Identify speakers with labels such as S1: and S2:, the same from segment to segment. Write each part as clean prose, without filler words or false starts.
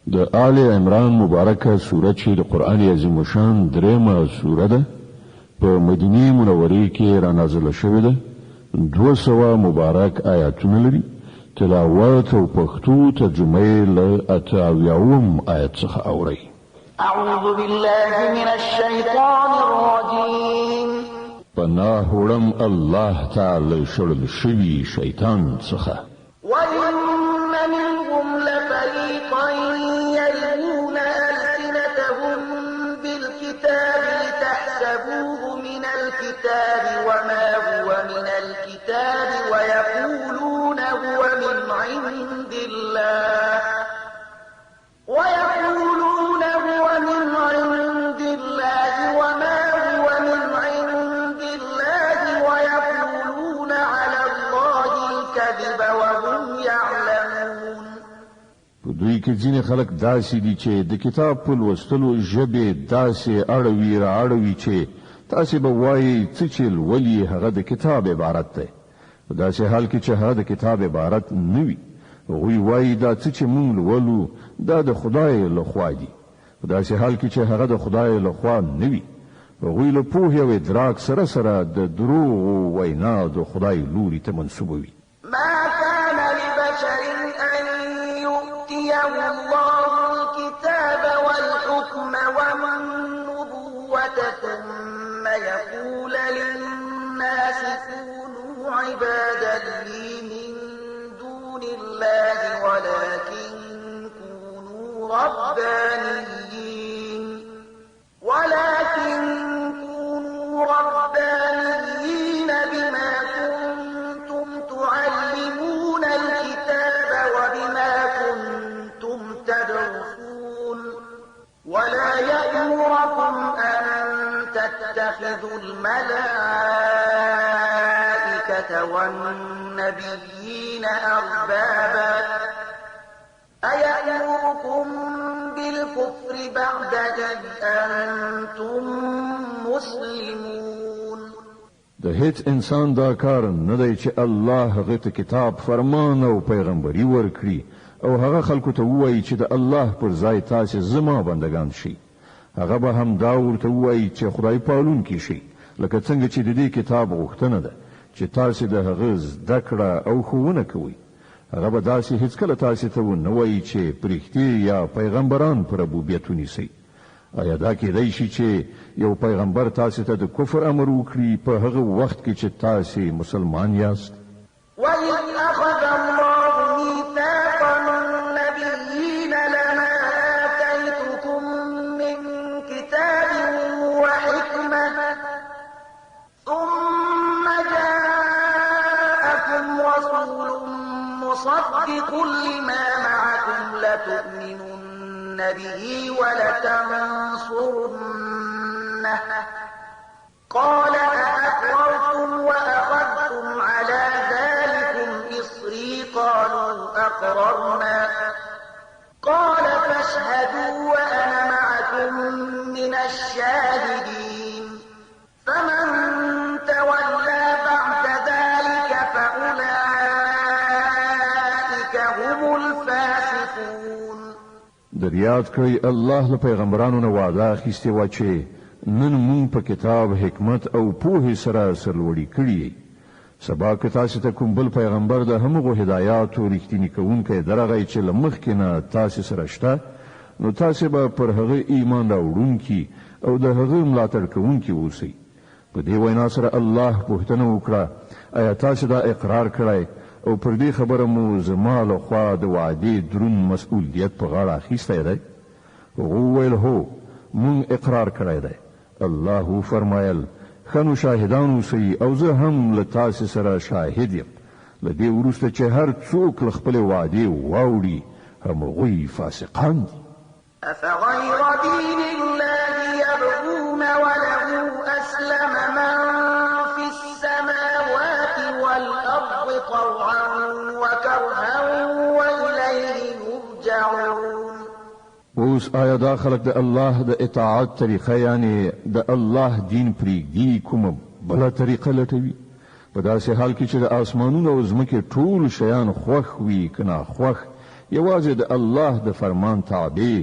S1: د آل عمران مبارکه سوره چې د قران عظیم شان درېمه سوره ده په مدینه منوره کې را نازله شوې ده 200 مبارک آیاتونه لري تلاوت او پښتو ترجمه له اتاویاوم آیت څخه اوري
S2: اعوذ بالله من الشیطان الرجیم
S1: پناه وړم الله تعالی شړل شوی شیطان څخه
S2: وَإِنَّ مِنْهُمْ لَفَرِيقًا يَلْوُونَ أَلْسِنَتَهُم بِالْكِتَابِ لِتَحْسَبُوهُ مِنَ الْكِتَابِ وَمَا هُوَ مِنَ الْكِتَابِ وَيَقُولُونَ هُوَ من عِندِ اللَّهِ وَمَا هُوَ مِنْ عِندِ اللَّهِ وَيَقُولُونَ عَلَى اللَّهِ الْكَذِبَ وَهُمْ يَعْلَمُونَ
S1: په دوی کې ځینې خلک داسې دي چې د کتاب په لوستلو ژبې داسې اړوي چې تاسې به وایي څه چې لولي هغه د کتاب عبارت دی په داسې حال کې چې هغه د کتاب عبارت نه وي هغوی وایي دا څه چې موږ لولو دا د خدای لخوا دي په داسې حال کې چې هغه د خدای لخوا نه وي هغوی له پوهې او ادراک سره سره د دروغو وینا د خدای لوري ته منسوبوي
S2: ما كان لبشر أن يؤتيه الله الكتاب والحكم والنبوة ثم يقول للناس كونوا عبادا لي من دون الله ولكن كونوا ربانيين بما كنتم تعلمون الكتاب وبما كنتم تدرسون ولا يأمركم أن تتخذوا الملائكة والنبيين أربابا أيأمركم بالكفر بعد إذ أنتم مسلمون
S1: د هیڅ انسان دا کار نه دی چې الله هغه ته کتاب فرمان او پیغمبري ورکړي او هغه خلکو ته وایي چې د الله پر ځای تاسو زما بندگان شي هغه به هم دا ورته وایي چې خدای پالونکی شي لکه څنګه چې د دې کتاب غوښتنه ده چې تاسو د هغه زده کړه او ښوونه کوئ هغه به داسې هیڅکله تاسو ته ونه وایي چې پرښتې یا پیغمبران پر ربوبیت ونیسئ آیا دا کېدای شي چې یو پیغمبر تاسو ته د کفر امر وکړي په هغه وخت کې چې تاسو مسلمان یاست
S2: وَإِذْ أَخَذَ اللَّهُ مِيثَاقَ النَّبِيِّينَ لَمَا آتَيْتُكُم مِّن كِتَابٍ وَحِكْمَةٍ ثُمَّ جَاءَكُمْ رَسُولٌ مُّصَدِّقٌ لِّمَا مَعَكُمْ لَتُؤْمِنُنَّ بِهِ ولتنصرنه قال أأقررتم وأخذتم على ذلكم إصري قالوا أقررنا قال فاشهدوا وأنا معكم من الشاهدين فمن تولى بعد ذلك فأولئك هم الفاسقون
S1: در یاد کړئ الله له پیغمبرانو نه وعده اخیستې وه چې نن مونږ په کتاب حکمت او پوهې سره سرلوړي کړي سبا که تاسو ته کوم بل پیغمبر د همغو هدایاتو رښتینی کوونکی درغی چې له مخکې نه تاسو سره شته نو تاسو به پر هغه ایمان راوړونکي او د هغه ملاتړ کوونکي اوسئ په دې وینا سره الله پوښتنه وکړه آیا تاسو دا اقرار کړئ او پر دې خبره مو زما له خوا د وعدې دروند مسؤلیت په غاړه اخیستی دی هغه وویل هو مونږ اقرار کړی دی الله فرمایل ښه نو شاهدان اوسئ او زه هم له تاسې سره شاهد یم له دې وروسته چې هر څوک له خپلې وعدې واوړي همغوی فاسقان دي
S2: أفغير دين الله يبغون وله أسلم من في السماوات والأرض طوعا وكرها وإليه يرجعون
S1: اوس آیا دا خلق د الله د اطاعت طریقه یعنی د الله دین پریږدي کومه بله طریقه لټوي په داسې حال کې چې د آسمانونو او ځمکې ټول شیان خوښ وي که ناخوښ یوازې د الله د فرمان تابع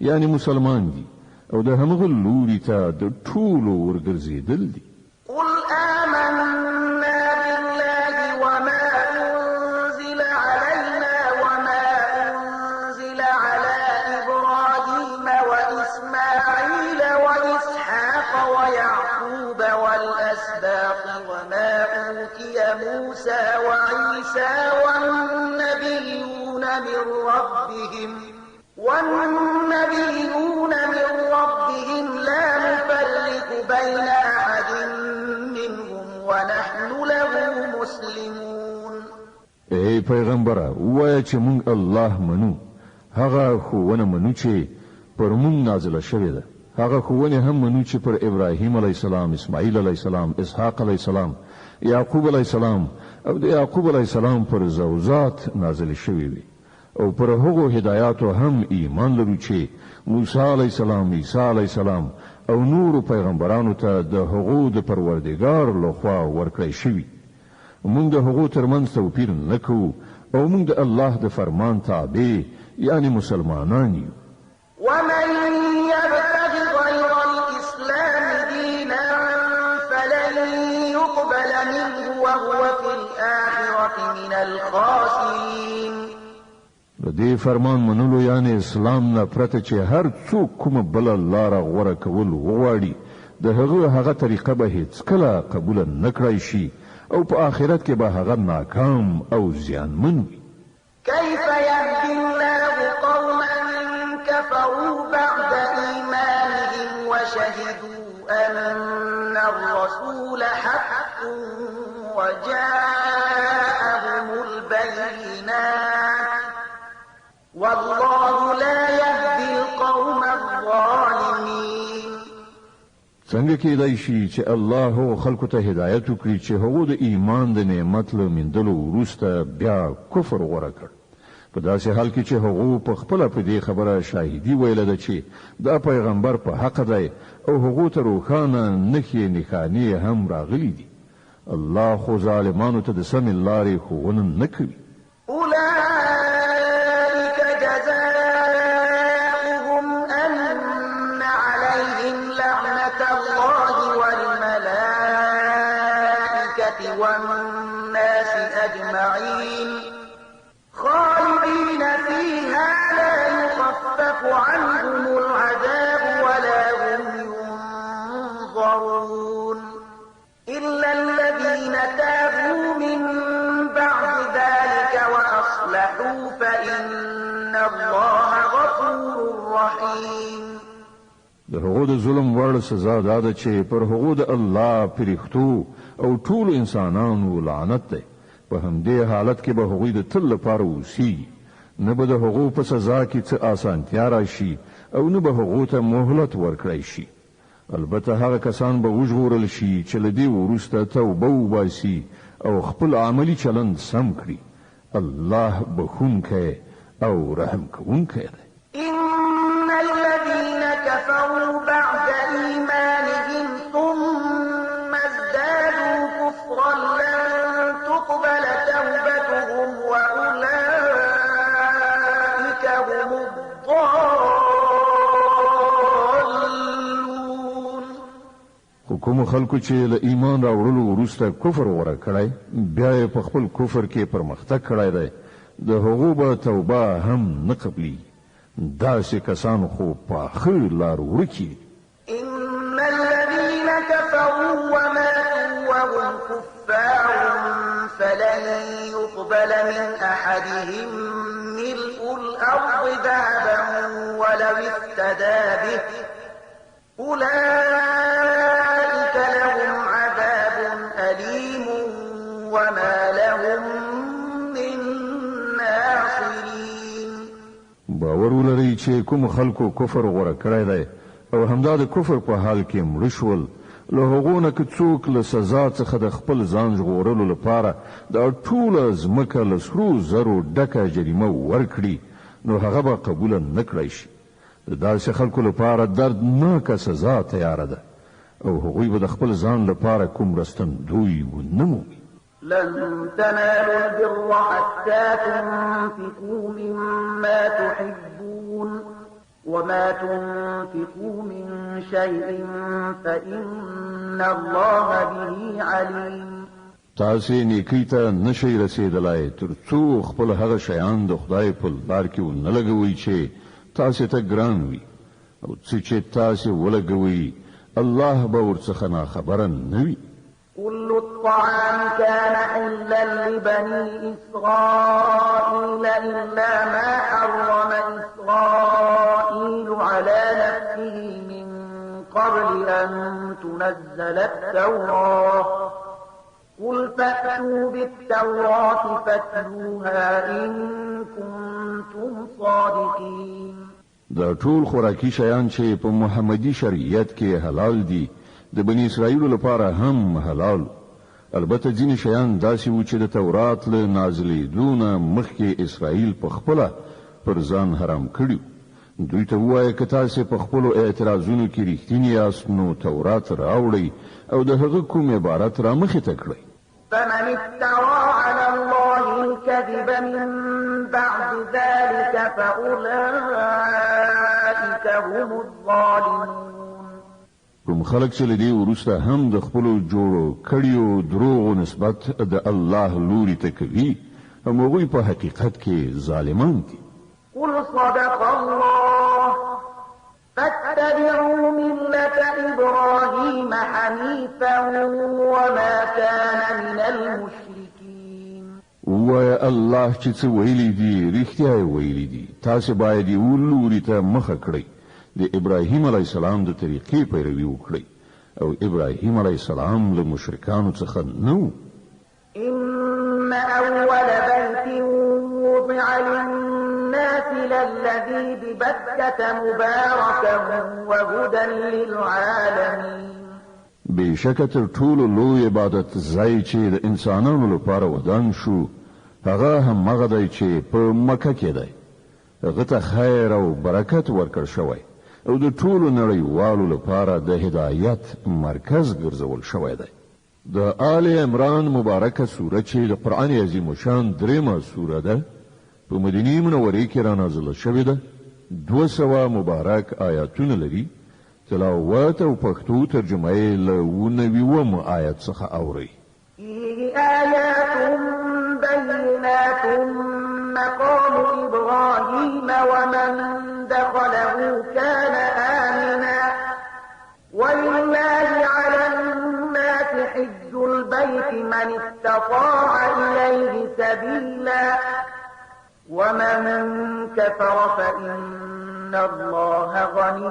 S1: یعنی مسلمان دي او د همغه لوري ته د ټولو ورګرځېدل دي.
S2: قل آمنا بالله وما أنزل علينا وما أنزل على إبراهيم وإسماعيل وإسحاق ويعقوب والأسباط وما أوتي موسى وعيسى والنبيون من ربهم لا نفرق بين أحد منهم ونحن له مسلمون.
S1: ای پیغمبره وایه چې مونږ الله منو، هغه خوونه منو چې پر مونږ نازله شوې ده، هغه خوونه هم منو چې پر ابراهیم علیه السلام، اسماعیل علیه السلام، اسحاق علیه السلام، یعقوب علیه السلام او د یعقوب علیه السلام پر زوجات نازله شوې وي، او پر هغو هدایاتو هم ایمان لرو چې موسی علیه السلام، عیسی علیه السلام او نور پیغمبرانو ته د هغو د پروردګار لخوا ورکړی شوي. مونږ د هغو ترمنځ توپیر نه کوو او مونږ د الله د فرمان تابع یعنی مسلمانان یو.
S2: ومن يبتغ غير الإسلام دينا فلن يقبل منه وهو في الآخرة من الخاسرين.
S1: د دې فرمان منلو یعنی اسلام نه پرته چې هر څوک کومه بله لاره غوره کول وغواړي د هغه طریقه به هیڅکله قبوله نه کړای شي او په آخرت کې به هغه ناکام او زیانمن وي.
S2: كيف يهدي الله قوما كفروا بعد إيمانهم وشهدوا أن الرسول حق وجاءهم البينات والله لا يهدي القوم الظالمين.
S1: څنګه کېدای شي چې الله خلکو ته هدایت وکړي چې هغه د ایمان د نعمت له موندلو وروسته بیا کفر غوره کړ، په داسې حال کې چې هغه په خپله په دې خبره شاهدي ویله ده چې دا پیغمبر په حق دی او هغه ته روښانه نښې نښانې هم راغلي دي. الله خو ظالمانو ته د سمې لارې ښوونه نه کوي.
S2: أولئك جزاؤهم أن عليهم لعنة الله والملائكة والناس أجمعين خالدين فيها لا يخفف عنهم العذاب ولا هم ينظرون إلا الذين تابوا من بعد ذلك وأصلحوا فإن الله غفور رحيم.
S1: د هغو د ظلم وړ سزا دا ده چې پر هغو د الله پرښتو او ټول انسانانو لعنت دی. په همدې حالت کې به هغوی د تل لپاره اوسیږي، نه به د هغو په سزا کې څه اسانتیا راشي او نه به هغو ته مهلت ورکړی شي. البته هغه کسان به وژغورل شي چې له دې وروسته توبه وباسي او خپل عملي چلند سم کړي. الله بخونکی او رحم کوونکی دی.
S2: إن الذين كفروا بعد إيمانهم ثم ازدادوا كفرا لن تقبل توبتهم وأولئك هم الضالون.
S1: کوم خلکو چې له ایمان راوړلو وروسته کفر غوره کړی بیا په خپل کفر کې پرمختګ کړی دی د هغو به توبه هم نه قبلي. داسې کسان خو پاخه لار ورکي.
S2: إن الذين كفروا وماتوا وهم كفار فلن يقبل من أحدهم ملء الأرض ذهبا ولو افتدى به أولئك لهم عذاب أليم وما لهم من ناصرين.
S1: باور ولرئ چې کوم خلکو کفر غوره کړی دی او همدا د کفر په حال کې مړه شول، له هغو نه که څوک له سزا څخه د خپل ځان ژغورلو لپاره دا ټوله ځمکه له سرو زرو ډکه جریمه ورکړي نو هغه به قبوله نه کړی شي. د داسې خلکو لپاره دردناکه سزا تیاره ده او هغوی به د خپل ځان لپاره کوم رستندوی ونه مومي.
S2: لن تنالوا البر حتى تنفقوا مما تحبون وما تنفقوا من شيء فإن الله به عليم.
S1: تاسې نیکی ته نشئ رسېدلی تر څو خپل هغه شیان د خدای په لار کې ونه لګوئ چې تاسې ته ګران وي او څه چې تاسې ولګوئ الله به ورڅخه ناخبره نه وي.
S2: كل الطعام كان حلا لبني إسرائيل إلا ما حرم إسرائيل على نفسه من قبل أن تنزل التوراة قل فأتوا بالتوراة فاتلوها إن كنتم صادقين.
S1: دا ټول خوراکي شیان چې په محمدي شریعت کې حلال دي د بنی اسرائیل لپاره هم حلال. البته ځینې شیان داسې وو چې د تورات له نازلېدو مخکې اسرائیل په خپله پر ځان حرام کړي. دوی ته ووایه که تاسې په خپلو اعتراضونو کې رښتیني یاست نو تورات راوړئ او د هغه کوم عبارت را مخې ته کړئ.
S2: فمن افترى على الله الكذب من بعد ذلك فأولئك هم الظالمون.
S1: کوم خلک چې لدی وروسته هم د خپلو جوړو کړیو دروغو نسبت د الله لوري ته کوي هم هغوی په حقیقت کې ظالمان دي.
S2: قل صدق الله فاتبعوا ملة إبراهيم حنيفا وما كان من المشركين.
S1: ووایه الله چې څه ویلي دي رښتیا یې ویلي دي. تاسې باید یې ولوري ته مخه کړئ د ابراهیم علیه السلام د طریقې پیروي وکړئ او ابراهیم علیه السلام له مشرکانو څخه نه و.
S2: إن أول بيت وضع للناس للذي ببكة مباركا وهدى للعالمين.
S1: بشکه تر ټولو لوی عبادت ځای چې د انسانانو لپاره ودان شو هغه هم هغه دی چې په مکه کې دی. هغه ته خیر او برکت ورکړ شوی او د ټولو نړیوالو لپاره د هدایت مرکز ګرځول شوی دی. د آل عمران مبارکه سوره چې د قرآن عظیم شان دریمه سوره ده په مدینه منوره کې را نازله شوې ده. 200 مبارک آیاتونه لري. تلاوت او پښتو ترجمه یې له 19 آیت څخه اوري.
S2: فيه آيات بينات مقام إبراهيم ومن دخله كان آمنا ولله على الناس حج البيت من استطاع إليه سبيلا ومن كفر فإن الله غني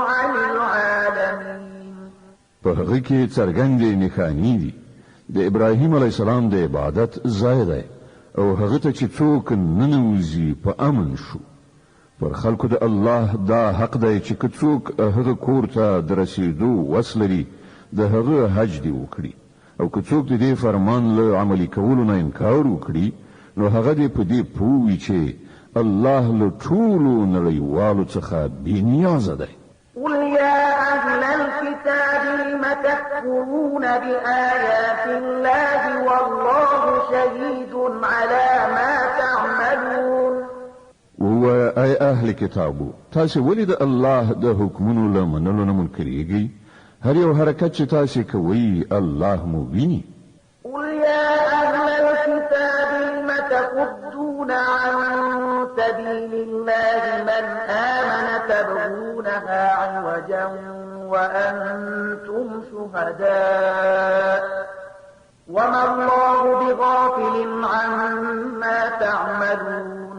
S2: عن العالمين.
S1: په هغه کې څرګندې نښانې دي د ابراهیم علیه السلام د عبادت ځای دی او هغه ته چې څوک ننوځي په امن شو. پر خلکو د الله دا حق دی چې که څوک هغه کور ته د رسېدو وس لري د هغه حج دی وکړي او که څوک د دې فرمان له عملي کولو نه انکار وکړي نو هغه دې په دې پوه وي چې الله له ټولو نړیوالو څخه بېنیازه دی.
S2: قل يا أهل الكتاب لم تكفرون بآيات الله والله شهيد على ما تعملون.
S1: ووایه ای اهل کتابو تاسې ولې د الله د حکمونو له منلو نه منکرېږئ؟ هر یو حرکت چې تاسې کوئ الله مو ویني.
S2: قل يا أهل الكتاب لم تصدون عن سبيل الله من آمن تبغونها عوجا وأنتم شهداء وما الله بغافل عما تعملون.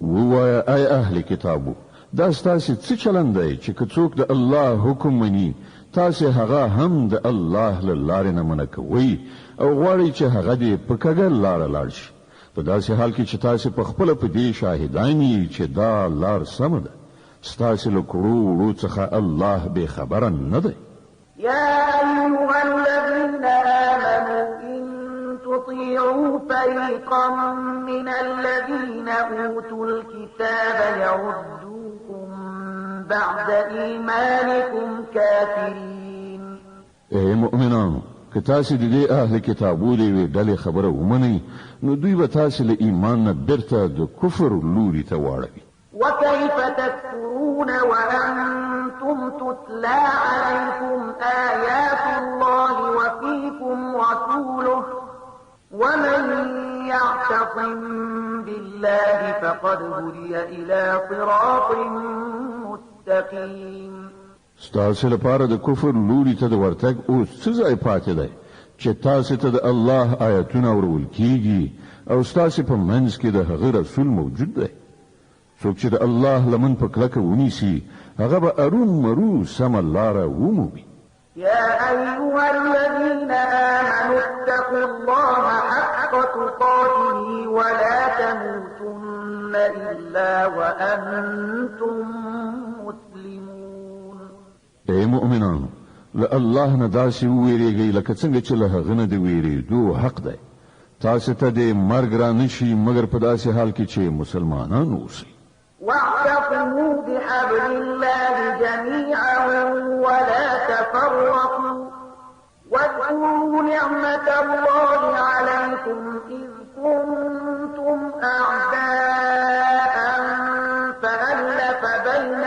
S1: ووایه ای اهل کتابو دا ستاسې څه چلند دی چې که څوک د الله حکم مني تاسې هغه هم د الله له لارې نه منع کوئ او غواړئ چې هغه دې په کږه لاره لاړ شي په داسې حال کې چې تاسې په خپله په دې شاهدان یئ چې دا لار سمه ده. ستاسې له کړو وړو څخه الله بې خبره نه دی.
S2: يا أيها الذين آمنوا إن تطيعوا فريقا من الذين أوتوا الكتاب يردوكم بعد إيمانكم كافرين.
S1: ای مؤمنانو که تاسو د دې اهل کتابو دی وی ډلې خبره ومنئ نو دوی به تاسو له ایمان نه بیرته د کفر لوري ته واړوي.
S2: وكيف تكفرون وأنتم تتلى عليكم آيات الله وفيكم رسوله ومن يعتصم بالله فقد هدي إلى صراط مستقيم.
S1: ستاسو لپاره د کفر لوري ته د ورتګ اوس څه ځای پاتې دی چې تاسو ته د الله آیاتونه ورول کیږي او ستاسو په منځ کې د هغه رسول موجود دی. څوک چې د الله لمن په کلکه ونیسي هغه به اروم مرو سم لاره ومومي.
S2: يا أيها الذين آمنوا اتقوا الله حق تقاته ولا تموتن إلا وأنتم مسلمون.
S1: اے مؤمنانو له الله نه داسې وویریږئ لکه څنګه چې له هغه نه د ویریدو حق دی. تاسو ته د مرګ را نشي مګر په داسې حال کې چې مسلمانان اوسئ.
S2: واعتصموا بحبل الله جميعا ولا تفرقوا واذكروا نعمة الله عليكم إذ كنتم أعداء فألف بين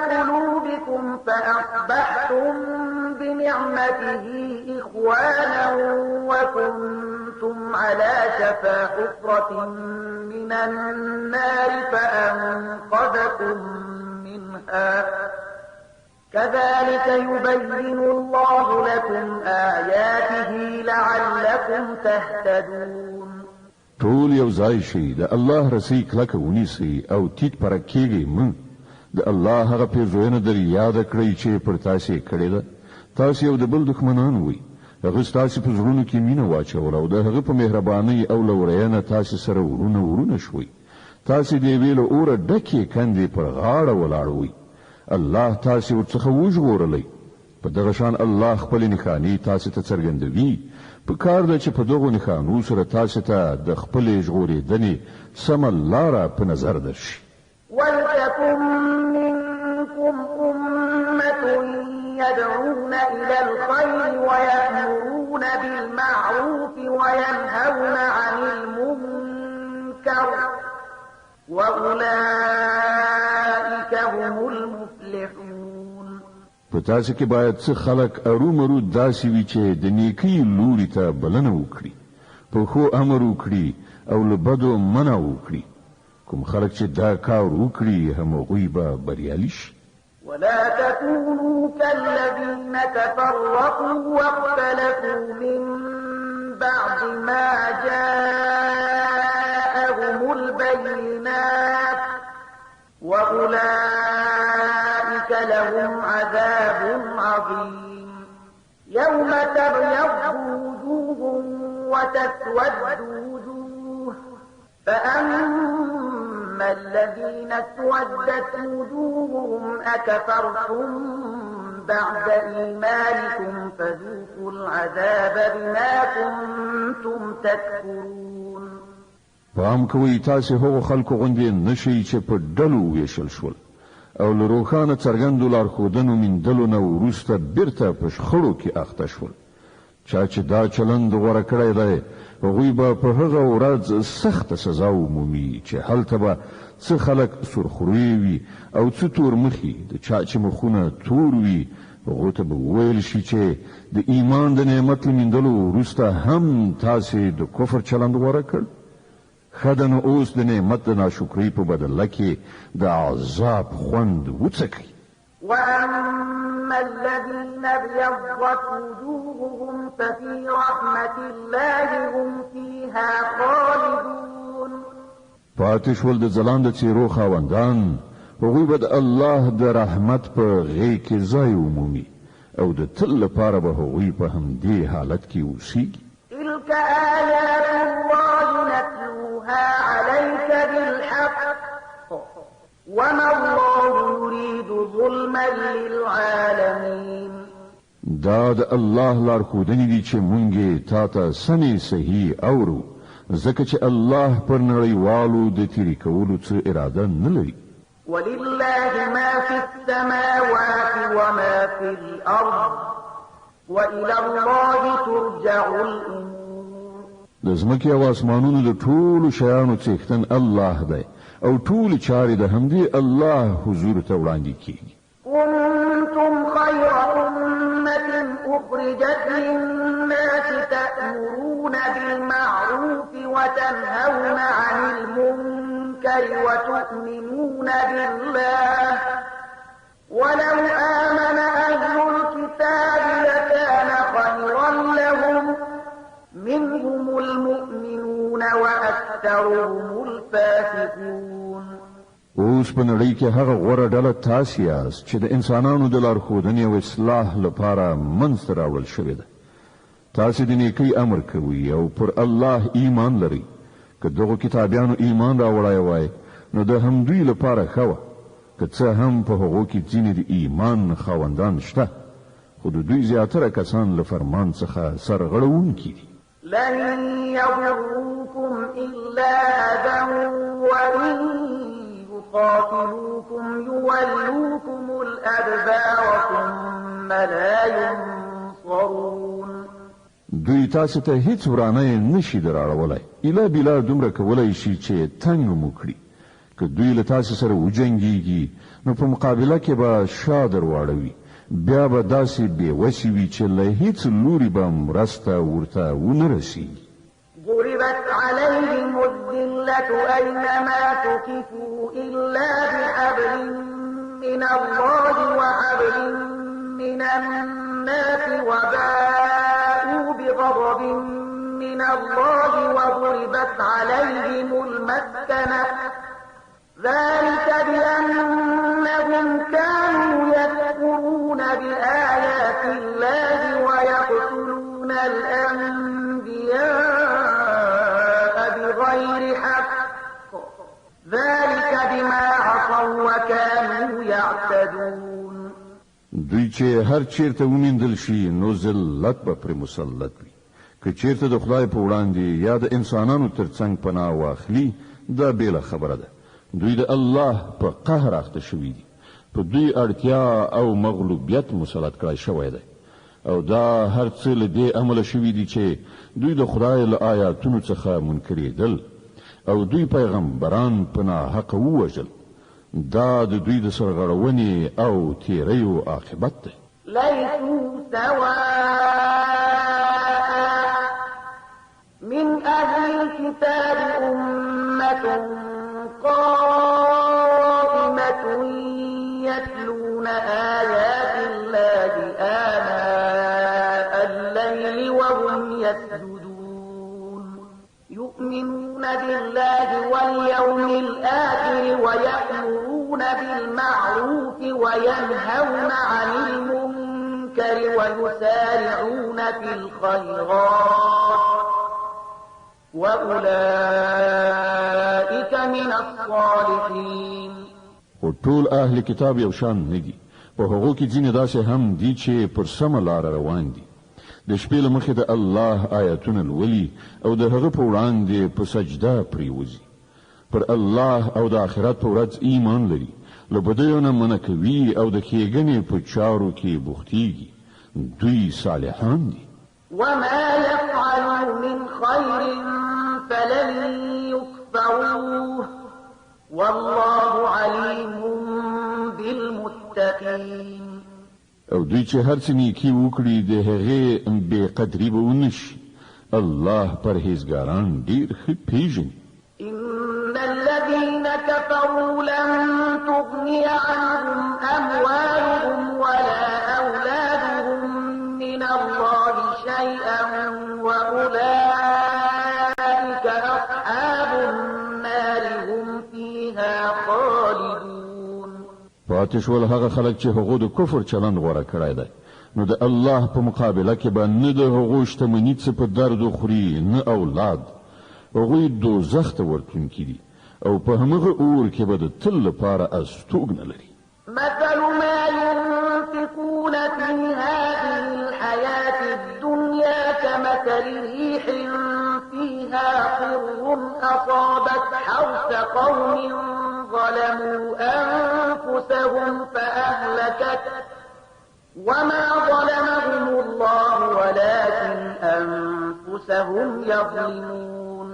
S2: قلوبكم فأصبحتم بنعمته إخوانا وكنتم على شفا حفرة من النار فأنقذكم منها كذلك يبين الله لكم آياته لعلكم تهتدون.
S1: ټول یو ځای شي د الله رسول کلکه ونیسي او تیت پر کېږي من د الله هغه پیژنه در یاد کړئ چې پر تاسو کړی ده. تاسو یو د بل دښمنان وي. هغه تاسو په زړونو کې مینه واچول او د هغه په مهرباني او لورینه تاسو سره ورونه شوي. تاسو دې ویلو اور ډکه کندې پر غاړه ولاړوي. الله تاسو ورڅخه وژغورلې. په دغه شان الله خپل نښانې تاسو ته څرګندوي. په کار ده چې په دغه نښانو سره تاسو ته د خپل ژغورېدنې سم لاره په نظر درشي.
S2: ولتكن منكم أمة يدعون إلى الخير ويأمرون بالمعروف وينهون عن المنكر وأولئك هم المفلحون.
S1: په تاسو کې باید څه خلک ارومرو داسې وي چې د نیکی لوري ته بلنه وکړي، په خو امر وکړي او له بدو منع وکړي. کوم خلک چې دا کار وکړي هغوی به بریالي شي.
S2: ولا تكونوا كالذين تفرقوا واختلفوا من بعد ما جاءهم البينات وأولئك لهم عذاب عظيم. يوم تبيض وجوه وتسود وجوه فأما الذين اسودت وجوههم أكفرتم بعد إيمانكم فذوقوا العذاب بما كنتم تكفرون.
S1: پام کوي تاسو هغو خلکو غوندې نشئ چې په ډلو ویشل شول او له روښانه څرګندو لارښودنو میندلو نه وروسته بیرته په شخړو کې اخته شول. چا چې دا چلند غوره کړی دی هغوی به په هغه ورځ سخته سزا ومومي چې هلته به څه خلک سرخوري وي او څه تور مخي. د چا چې مخونه تور وي هغو ته به وویل شي چې د ایمان د نعمت له میندلو وروسته هم تاسې د کفر چلند غوره کړ. خدن اوس د نعمت د ناشکرۍ په بدله کې د عذاب خوند وڅکئ.
S2: وأما الذين ابيضت وجوههم ففي رحمة الله هم فيها خالدون.
S1: پاتې شول د ځلانده څېرو خاوندان هغوی به د الله د رحمت په غېږ کې ځای ومومي او د تل لپاره به هغوی په همدې حالت کې اوسیږي.
S2: تلك آيات الله نتلوها عليك بالحق وما الله يريد ظلما للعالمين.
S1: دا د الله لارښودنې دي چې مونږ تا ته سمې صحیح اورو ځکه چې الله پر نړیوالو د تیری کولو څه اراده نه لري.
S2: ولله ما في السماوات وما في الأرض وإلى الله ترجع الأمور.
S1: د ځمکې او اسمانونو د ټولو شیانو څښتن الله دی او ټول چارې د همدې الله حضور ته وړاندې کیږي.
S2: كنتم خير أمة أخرجت للناس تأمرون بالمعروف وتنهون عن المنكر وتؤمنون بالله ولو آمن أهل الكتاب لكان خيرا لهم منهم المؤمنون وأكثرهم الفاسقون.
S1: اوس په نړۍ کې هغه غوره ډله تاسې یاست چې د انسانانو د لارښودنې او اصلاح لپاره منځته راوړل شوې ده. تاسې د نیکۍ امر کوئ او پر الله ایمان لرئ. که دغو کتابیانو ایمان راوړی وای نو د همدوی لپاره ښه وه، که څه هم په هغو کې ځینې د ایمان خاوندان شته، خو د دوی زیاتره کسان له فرمان څخه سرغړونکي دي.
S2: لن يضروكم إلا أذى وإن يقاتلوكم يولوكم الأدبار ثم لا ينصرون.
S1: دوی تاسو ته هیڅ ورانه نشي دراړولای، اله بلا دومره کولای شي چې تنګ مو کړي. که دوی له تاسو سره وجنګیږي نو په مقابله کې به شا درواړوي، بیا به داسې بېوسې وي چې له هیڅ لوري به مرسته ورته ونه رسیږي.
S2: ضربت عليهم الذلة أينما تكفوا إلا بحبل من الله وحبل من الناس وباءوا بغضب من الله وضربت عليهم المسكنة ذلك بأنهم كانوا يكفرون بآيات الله ويقتلون الأنبياء بغير حق ذلك بما عصوا وكانوا يعتدون.
S1: دوی چې هر چیرته ومندل شي نو ذلت به پر مسلط وي. که چیرته د خدای په وړاندې یا د انسانانو ترڅنګ پناه واخلي دا بیله خبره ده. دوی د الله په قهر اخته شوي دي، په دوی اړتیا او مغلوبیت مسلط کړی شوی دی، او دا هر څه له دې امله شوي دي چې دوی د خدای له آیاتونو څخه منکرېدل او دوی پیغمبران په ناحقه ووژل. دا د دوی د سرغړونې او تیریو عاقبت دی.
S2: ليسوا سواء من أهل الكتاب أمة قائمة يتلون آيات الله آناء الليل وهم يسجدون يؤمنون بالله واليوم الآخر ويأمرون بالمعروف وينهون عن المنكر ويسارعون في الخيرات وأولئك من الصالحين.
S1: ټول اهل کتاب یو شان نه دي، په هغو کې ځینې داسې هم دي چې پر سمه لاره روان دي. د شپې له مخې د الله آیاتونه لولي او د هغه په وړاندې په سجده پریوځي. پر الله او د آخرت په ورځ ایمان لري، له بدیو نه منع کوي او د ښېګڼې په چارو کې بوختېږي. دوی صالحان دي.
S2: وما يفعلوا من خير فلن يكفروه والله عليم بالمتقين.
S1: او دوی چې هر څه نیکی وکړي د هغې بې قدري به ونشي. الله پرهیزګاران ډېر ښه پیژني.
S2: إن الذين كفروا لن تغني عنهم أموالهم ولا أولادهم من الله شيئا وأولئك أصحاب النار هم فيها خالدون.
S1: پاتې شول هغه خلک چې هغو د کفر چلند غوره کړی دی، نو د الله په مقابله کې به نه د هغو شتمني څه په درد خوري نه اولاد. هغوی دوزخ ته ورتلونکي دي او په همغه اور کې به د تل لپاره استوګنه لري.
S2: مثل ما ينفقون في هذه الحياة الدنيا كمثل ريح فيها صر أصابت حرث قوم ظلموا أنفسهم فأهلكته وما ظلمهم الله ولكن أنفسهم يظلمون.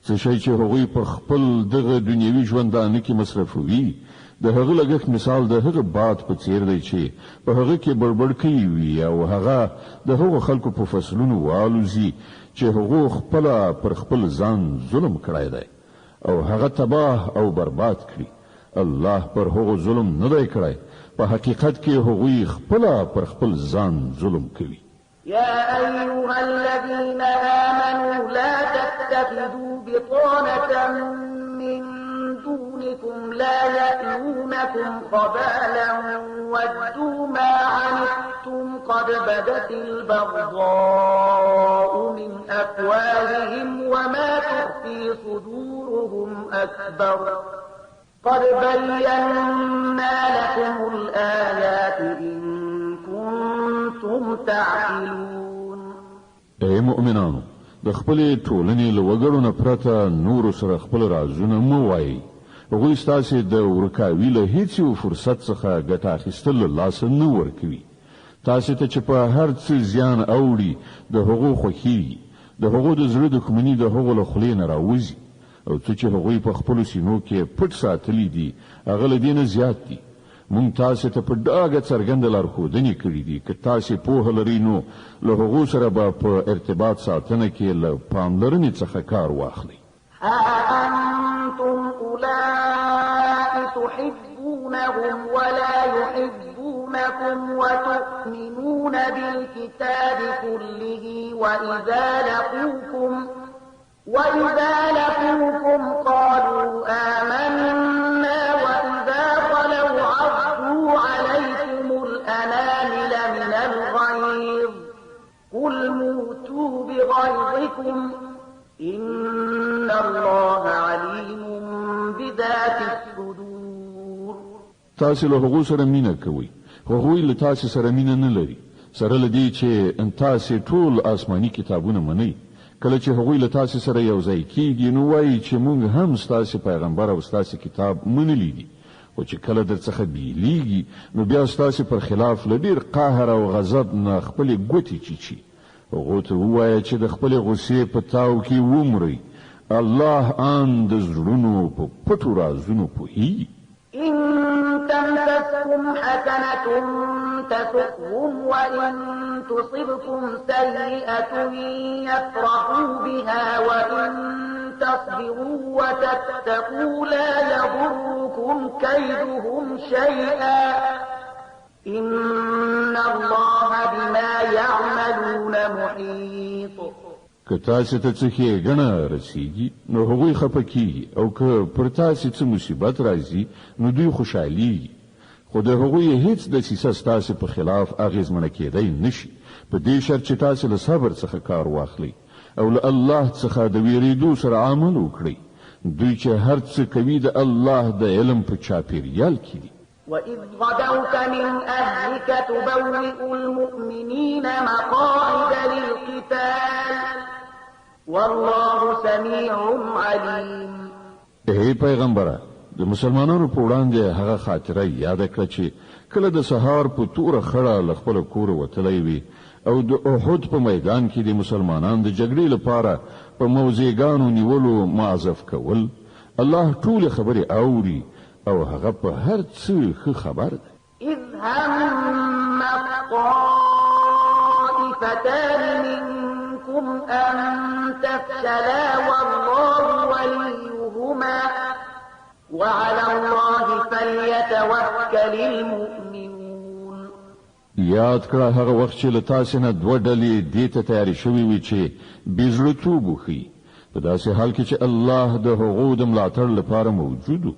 S1: څه شي چې هغوی په خپل دغه دنیوي ژوندانه کې مصرفوي د هغه لګښت مثال د هغه باد په څیر دی چې په هغه کې بړبړ کوي وي او هغه د هغو خلکو په فصلونو والوزي چې هغه خپل پر خپل ځان ظلم کړی دی او هغه تباه او برباد کړي. الله پر هغو ظلم نه دی کړی، په حقیقت کې هغوی خپل پر خپل ځان ظلم کوي.
S2: يا أيها الذين آمنوا لا تتخذوا بطانة من دونكم لا يألونكم خبالا ودوا ما عنتم قد بدت البغضاء من أفواههم وما تخفي صدورهم أكبر قد بينا لكم الآيات إن كنتم تعقلون.
S1: اے مؤمنانو، د خپل ټولنې له وګړو نه پرته نور سره خپل رازونه مو وایي. هغوی ستاسو د ورکاوي له هیڅ یو فرصت څخه ګټه اخیستل له لاسه نه ورکوي. تاسو ته چې په هر څه زیان اوړي د هغو خوښي، د هغو د زړه دښمني د هغو له خولې نه راوځي او څه چې هغوی په خپلو سینو کې پټ ساتلي دي هغه له دې نه زیات دي. مونږ تاسو ته په ډاګه څرګنده لارښودنې کړې دي که تاسو پوهه لرئ نو له هغو سره به په ارتباط ساتنه کې له پاملرنې څخه کار واخلئ.
S2: ها أنتم أولئك تحبونهم ولا يحبونكم وتؤمنون بالكتاب كله وإذا لقوكم قالوا آمنا وإذا خلوا عضوا عليكم الأنامل من الغيظ قل موتوا بغيظكم إن الله عليم بذات الصدور.
S1: تاسو له هغو سره مینه کوئ، هغوی له تاسو سره مینه نه لري، سره له دې چې تاسو ټول آسماني کتابونه منئ. کله چې هغوی له تاسو سره یو ځای کیږي نو وایي چې موږ هم ستاسو پیغمبر او ستاسو کتاب منلی دي، او چې کله درڅخه بیلیږي نو بیا ستاسو پر خلاف له ډیر قهر او غضب نه خپلې ګوتې چیچي. هغو ته ووایه چې د خپلې غصې په تاو کې ومرئ. الله آن د زړونو په پټو رازونو پوهیږي.
S2: إن تمسسكم حسنة تسؤهم وإن تصبكم سيئة يفرحوا بها وإن تصبروا وتتقوا لا يضركم كيدهم شيئا إن الله بما يعملون محيط.
S1: که تاسو ته څه ښېګڼه رسیږي نو هغوی خفه کیږي او که پر تاسو څه مصیبت راځي نو دوی خوشحالیږي، خو د هغوی هیڅ دسیسه ستاسو په خلاف اغېزمنه کېدی نشي په دې شرط چې تاسو له صبر څخه کار واخلئ او له الله څخه د ویریدو سره عمل وکړئ. دوی چې هر څه کوي د الله د علم په چاپېریال کې دي.
S2: وإذ غدوت من أهلك تبوئ المؤمنين مقاعد للقتال والله سميع عليم.
S1: اے پیغمبره، د مسلمانانو په وړاندې هغه خاطره یاد کړه چې کله د سهار په توره خړه له خپل کور وتلی وي او د احد په میدان کې د مسلمانانو د جګړې لپاره په موضعګانو نیولو معذف کول. الله ټول خبرې اوري او هغه په هر څه ښه خبر ده.
S2: إذ هم طائفتان منكم أن تفشلا والله وليهما وعلى الله فليتوكل المؤمنون.
S1: یاد کړه هغه وخت چې له تاسو نه دوه ډلې دې ته تیارې شوې وي چې بېزړهتوب وښیي، په داسې حال کې چې الله د هغو د ملاتړ لپاره موجود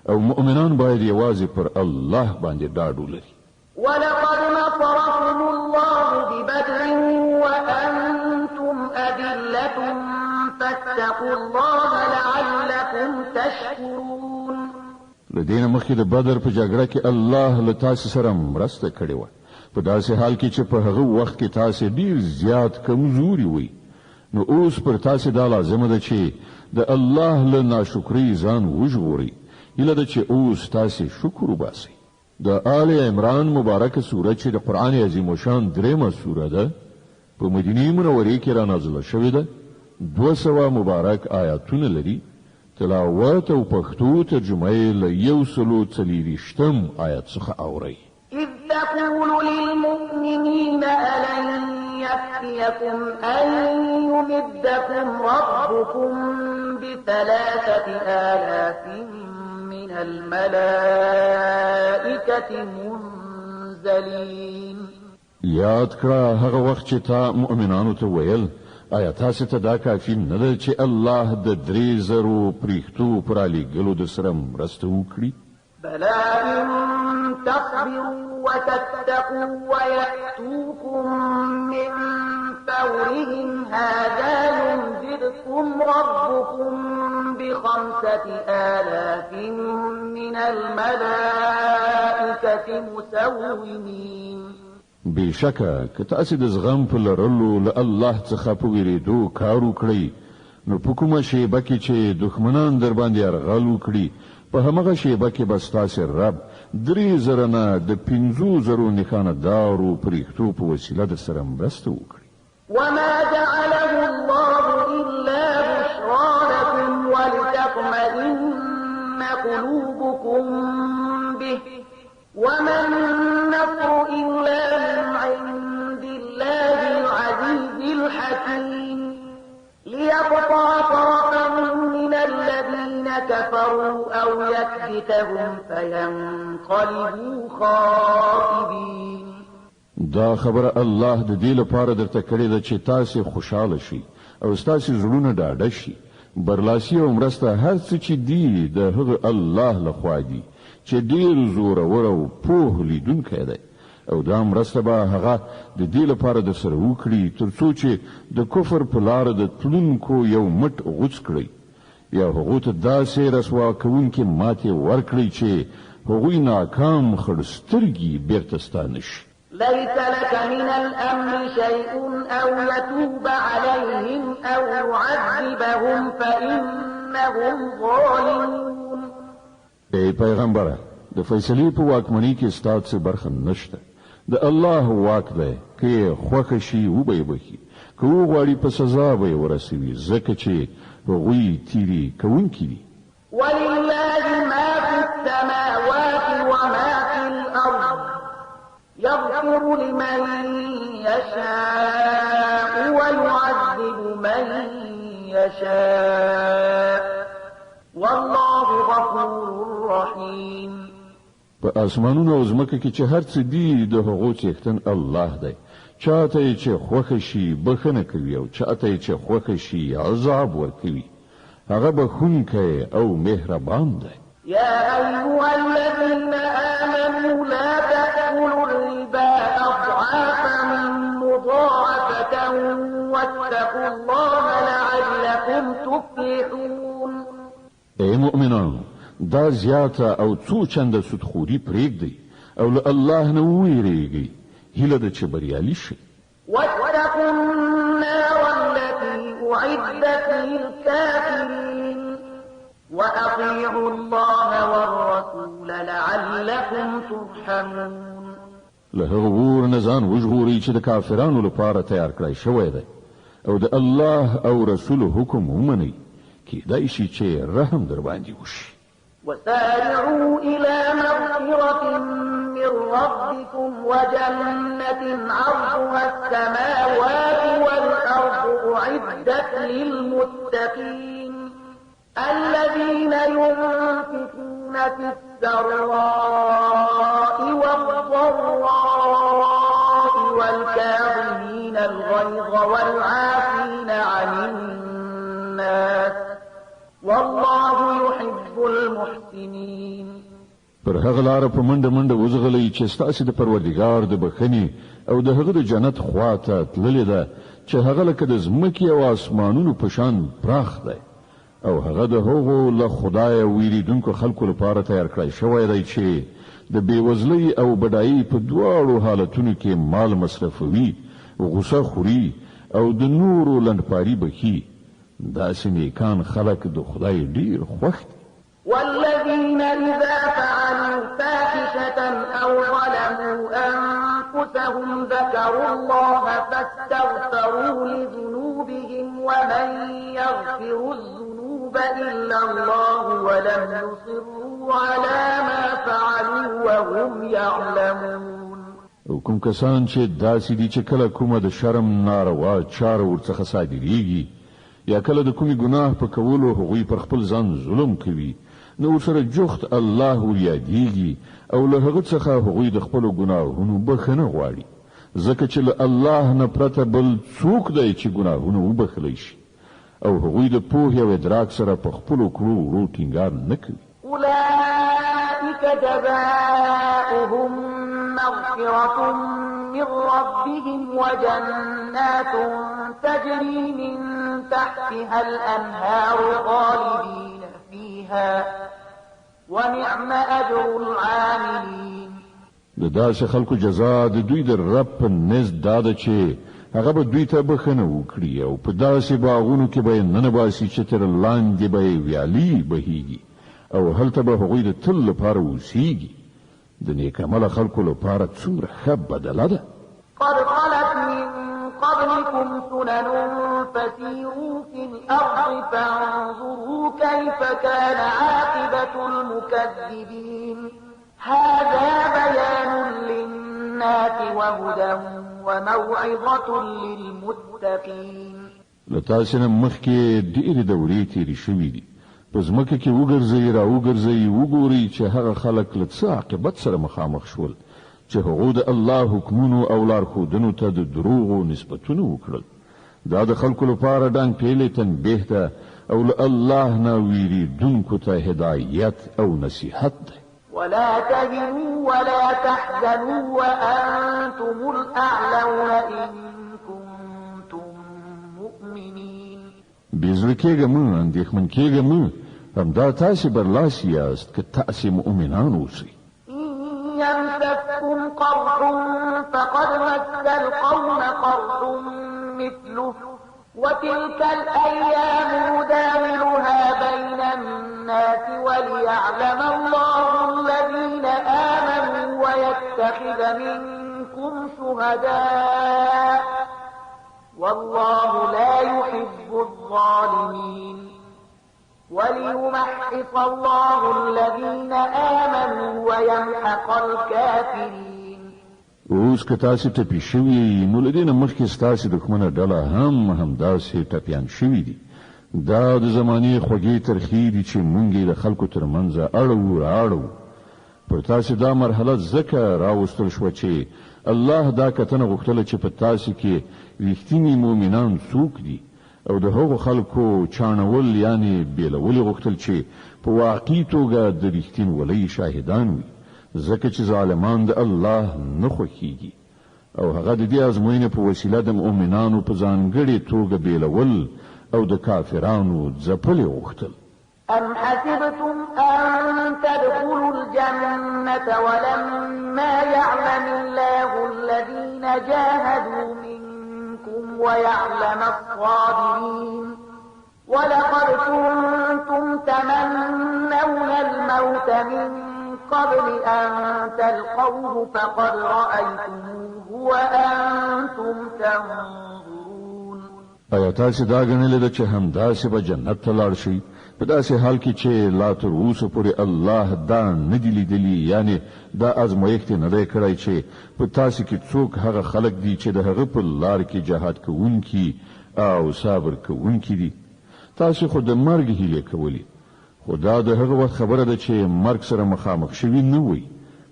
S1: او مؤمنان باید یوازې پر الله باندې ډاډ ولري.
S2: ولقد نصركم الله ببدر وأنتم أذلة فاتقوا الله لعلكم تشكرون.
S1: لدينا مخکې د بدر په جګړه کې الله له تاسو سره مرسته کړې وه، په داسې حال کې چې په هغه وخت کې تاسو ډیر زیات کمزوري وئ. نو اوس پر تاسو دا لازمه ده چې د الله له ناشکرۍ ځان وژغورئ هیله ده چې اوس تاسې شکر وباسئ. د آل عمران مبارکه سوره چې د قرآن عظیم الشان درېمه سوره ده په مدینه منورې کې را نازله شوې ده. 200 مبارک آیاتونه لري. تلاوت او پښتو ترجمه یې له 140 آیات څخه اورئ.
S2: إذ تقول للمؤمنين ألن يكفيكم أن يمدكم ربكم ب3,000 من الملائكة منزلين.
S1: یاد کړه هغه وخت چې تا مؤمنانو ته ویل آیا تاسو ته دا کافي نه ده چې الله د 3,000 پرښتو پر علیګلو د سره مرسته وکړي؟
S2: بلى إن تصبروا وتتقوا ويأتوكم من فورهم هذا يمددكم ربكم ب5,000 من الملائكة مسومين.
S1: بشکه که تاسو د زغم په لرلو له الله څخه په ویریدو کار وکړئ نو په کومه شیبه کې چې دښمنان در باندې یرغل وکړي په همغه شیبه کې به ستاسو رب 3,000 نه د 5,000 نښانه دارو پرښتو په وسیله در سره مرسته وکړي.
S2: وما جعله الله إلا بشرى لكم ولتطمئن قلوبكم به وما النصر إلا من عند الله العزيز الحكيم ليقطع طرفا من الذين كفروا أو يكبتهم فينقلبوا خائبين.
S1: دا خبره الله د دې لپاره درته کړې ده چې تاسو خوشاله شئ او تاسو زړونه ډاډه شي. برلاسي او مرسته هر څه چې دی د هغه الله لخوا دی چې ډیر زورور او پوه لیدونکی دی او دا مرسته به هغه د دې لپاره د سره وکړي ترڅو چې د کفر په لار د تلونکو یو مټ غوڅ کړي یا هغه ته داسې رسوا کوونکې ماتې ورکړي چې هغوی ناکام خړسترګي بیرته ستانه شي.
S2: ليس لك من الأمر شيء أو يتوب عليهم أو يعذبهم فإنهم ظالمون.
S1: ای پیغمبره د فیصلې په واکمنۍ کې ستاسو برخه نشته. د الله واک دی که خوښ شي وبې بخي که وغواړي په سزا به ورسوي ځکه چې هغوی تیری کوونکي دي.
S2: ولله ما في السماوات وما في الأرض يغفر لمن يشاء ويعذب من يشاء والله غفور رحيم.
S1: په اسمانونو او ځمکه کې چې هر څه دی د هغو څښتن الله دی. چاته چې خوښ شي بخنه کوي او چاته چې خوښ شي عذاب ورکوي. هغه بخونکی او مهربان دی.
S2: يا أيها الذين آمنوا لا تأكلوا الربا أضعافا مضاعفة واتقوا الله لعلكم تفلحون.
S1: ای مؤمنان دا زیاته او څو چنده سودخوري پرېږدئ او له الله نه وویریږئ هیله ده چې بریالي شئ.
S2: واتقوا النار التي أعدت للكافرين وأطيعوا الله والرسول لعلكم ترحمون.
S1: له هغه اور نه ځان وژغورئ چې د کافرانو لپاره تیار کړی شوی دی او د الله او رسول حکم ومنئ کیدای شي چې رحم در باندې وشي.
S2: وسارعوا إلى مغفرة من ربكم وجنة عرضها السماوات والأرض أعدت للمتقين الذين ينفقون في السراء والضراء والكاظمين الغيظ والعافين عن الناس والله يحب المحسنين.
S1: پر هغه لار په منډه وزغلئ چې ستاسو د پروردګار د بخښنې او د هغه د جنت خواته تللې ده چې هغه لکه د ځمکې او اسمانونو په شان پراخ دی او هغه د هغو له خدای ویریدونکو خلکو لپاره تیار کړی شوی دی چې د بېوزلۍ او بډایۍ په دواړو حالتونو کې مال مصرفوي غوسه خوري او د نورو لنډپاري بخي. داسې نیکان خلک د خدای ډیر خوښ دي.
S2: والذين ذكروا الله فاستغفروا لذنوبهم ومن يغفر الذنوب إلا الله ولم يصروا على ما فعلوا وهم يعلمون.
S1: او کوم کسان چې داسې دي چې کله کومه د شرم ناروا چاره ورڅخه صادریږي یا کله د کومې ګناه په کولو هغوی پر خپل ځان ظلم کوي نو ورسره جوخت الله وریادیږي او له هغه څخه هغوی د خپلو ګناهونو بخښنه غواړي ځکه چې له الله نه پرته بل څوک دی چې ګناهونه وبخلی شي او هغوی د پوهې او ادراک سره په خپلو کړو وړو ټینګار نه کوي.
S2: أولئك جزاؤهم مغفرة من ربهم وجنات تجري من تحتها الأنهار خالدين فيها ونعم أجر العاملين.
S1: د داسې خلکو جزا د دوی د رب په نزد دا ده چې هغه به دوی ته بخښنه وکړي او په داسې باغونو کې به یې ننباسي چې تر لاندې به یې ویالې بهیږي او هلته به هغوی د تل لپاره اوسیږي. د نیکعمله خلکو لپاره څومره ښه بدله ده.
S2: قد خلت من قبلكم سنن فسيروا في الأرض فانظروا كيف كان عاقبة المكذبين. هذا بيان للناس وهدى وموعظة للمتقين.
S1: لتاسې نه مخکې ډېرې دورې تېرې شوي دي. په ځمکه کې وګرځئ را وګرځئ وګورئ چې هغه خلک له څه عاقبت سره مخامخ شول چې هغوی د الله حکمونو او لارښودنو ته د دروغو نسبتونه وکړل. دا د خلکو لپاره ډنګ پیلې تنبیه ده او له الله نه ویریدونکو ته هدایت او نصیحت ده.
S2: ولا تهنوا ولا تحزنوا وأنتم الأعلون إن كنتم مؤمنين.
S1: بیزړه کېږه مه اندېښمن کېږه مه همدا تاسې برلاسی یاست که تاسې مؤمنان اوسئ.
S2: إن يمسسكم قرح فقد مس القوم قرح مثله وتلك الأيام نداولها بين الناس وليعلم الله الذين آمنوا ويتخذ منكم شهداء والله لا يحب الظالمين وليمحص الله الذين آمنوا ويمحق الكافرين.
S1: اوس که تاسې ټپي شوي نو له دې نه مخکې ستاسې دښمنه ډله همداسې ټپیان شوي دي. دا د زمانې خوږې ترخې دي چې مونږ یې د خلکو ترمنځ اړوو رااړو. پر تاسې دا مرحله ځکه راوستل شوه چې الله دا کتنه غوښتله چې په تاسې کې رښتیني مؤمنان څوک دي او د هغو خلکو چاڼول یعنی بیلول غوښتل چې په واقعي توګه د رښتینولۍ شاهدان وي ځکه چې ظالمان د الله نه خوښیږي او هغه د دې ازموینې په وسیله د مؤمنانو په ځانګړې توګه بیلول او د کافرانو ځپل غوښتل.
S2: أم حسبتم أن تدخلوا الجنة ولما يعلم الله الذين جاهدوا منكم ويعلم الصابرين ولقد كنتم تمنون الموت من قبل أن تلقوه فقد رأيتموه وأنتم تنظرون.
S1: آیا تاسې دا ګڼلې ده چې همداسې به جنت ته لاړ شئ په داسې حال کې چې لا تر اوسه پورې الله دا نه دي لیدلي یعنی دا ازمایښت نه دی کړی چې په تاسې کې څوک هغه خلک دي چې د هغه په لار کې جهاد کوونکي او صبر کوونکي دي. تاسې خو د مرګ هیلې کولې خو دا د هغه وخت خبره ده چې مرګ سره مخامخ شوي نه وئ.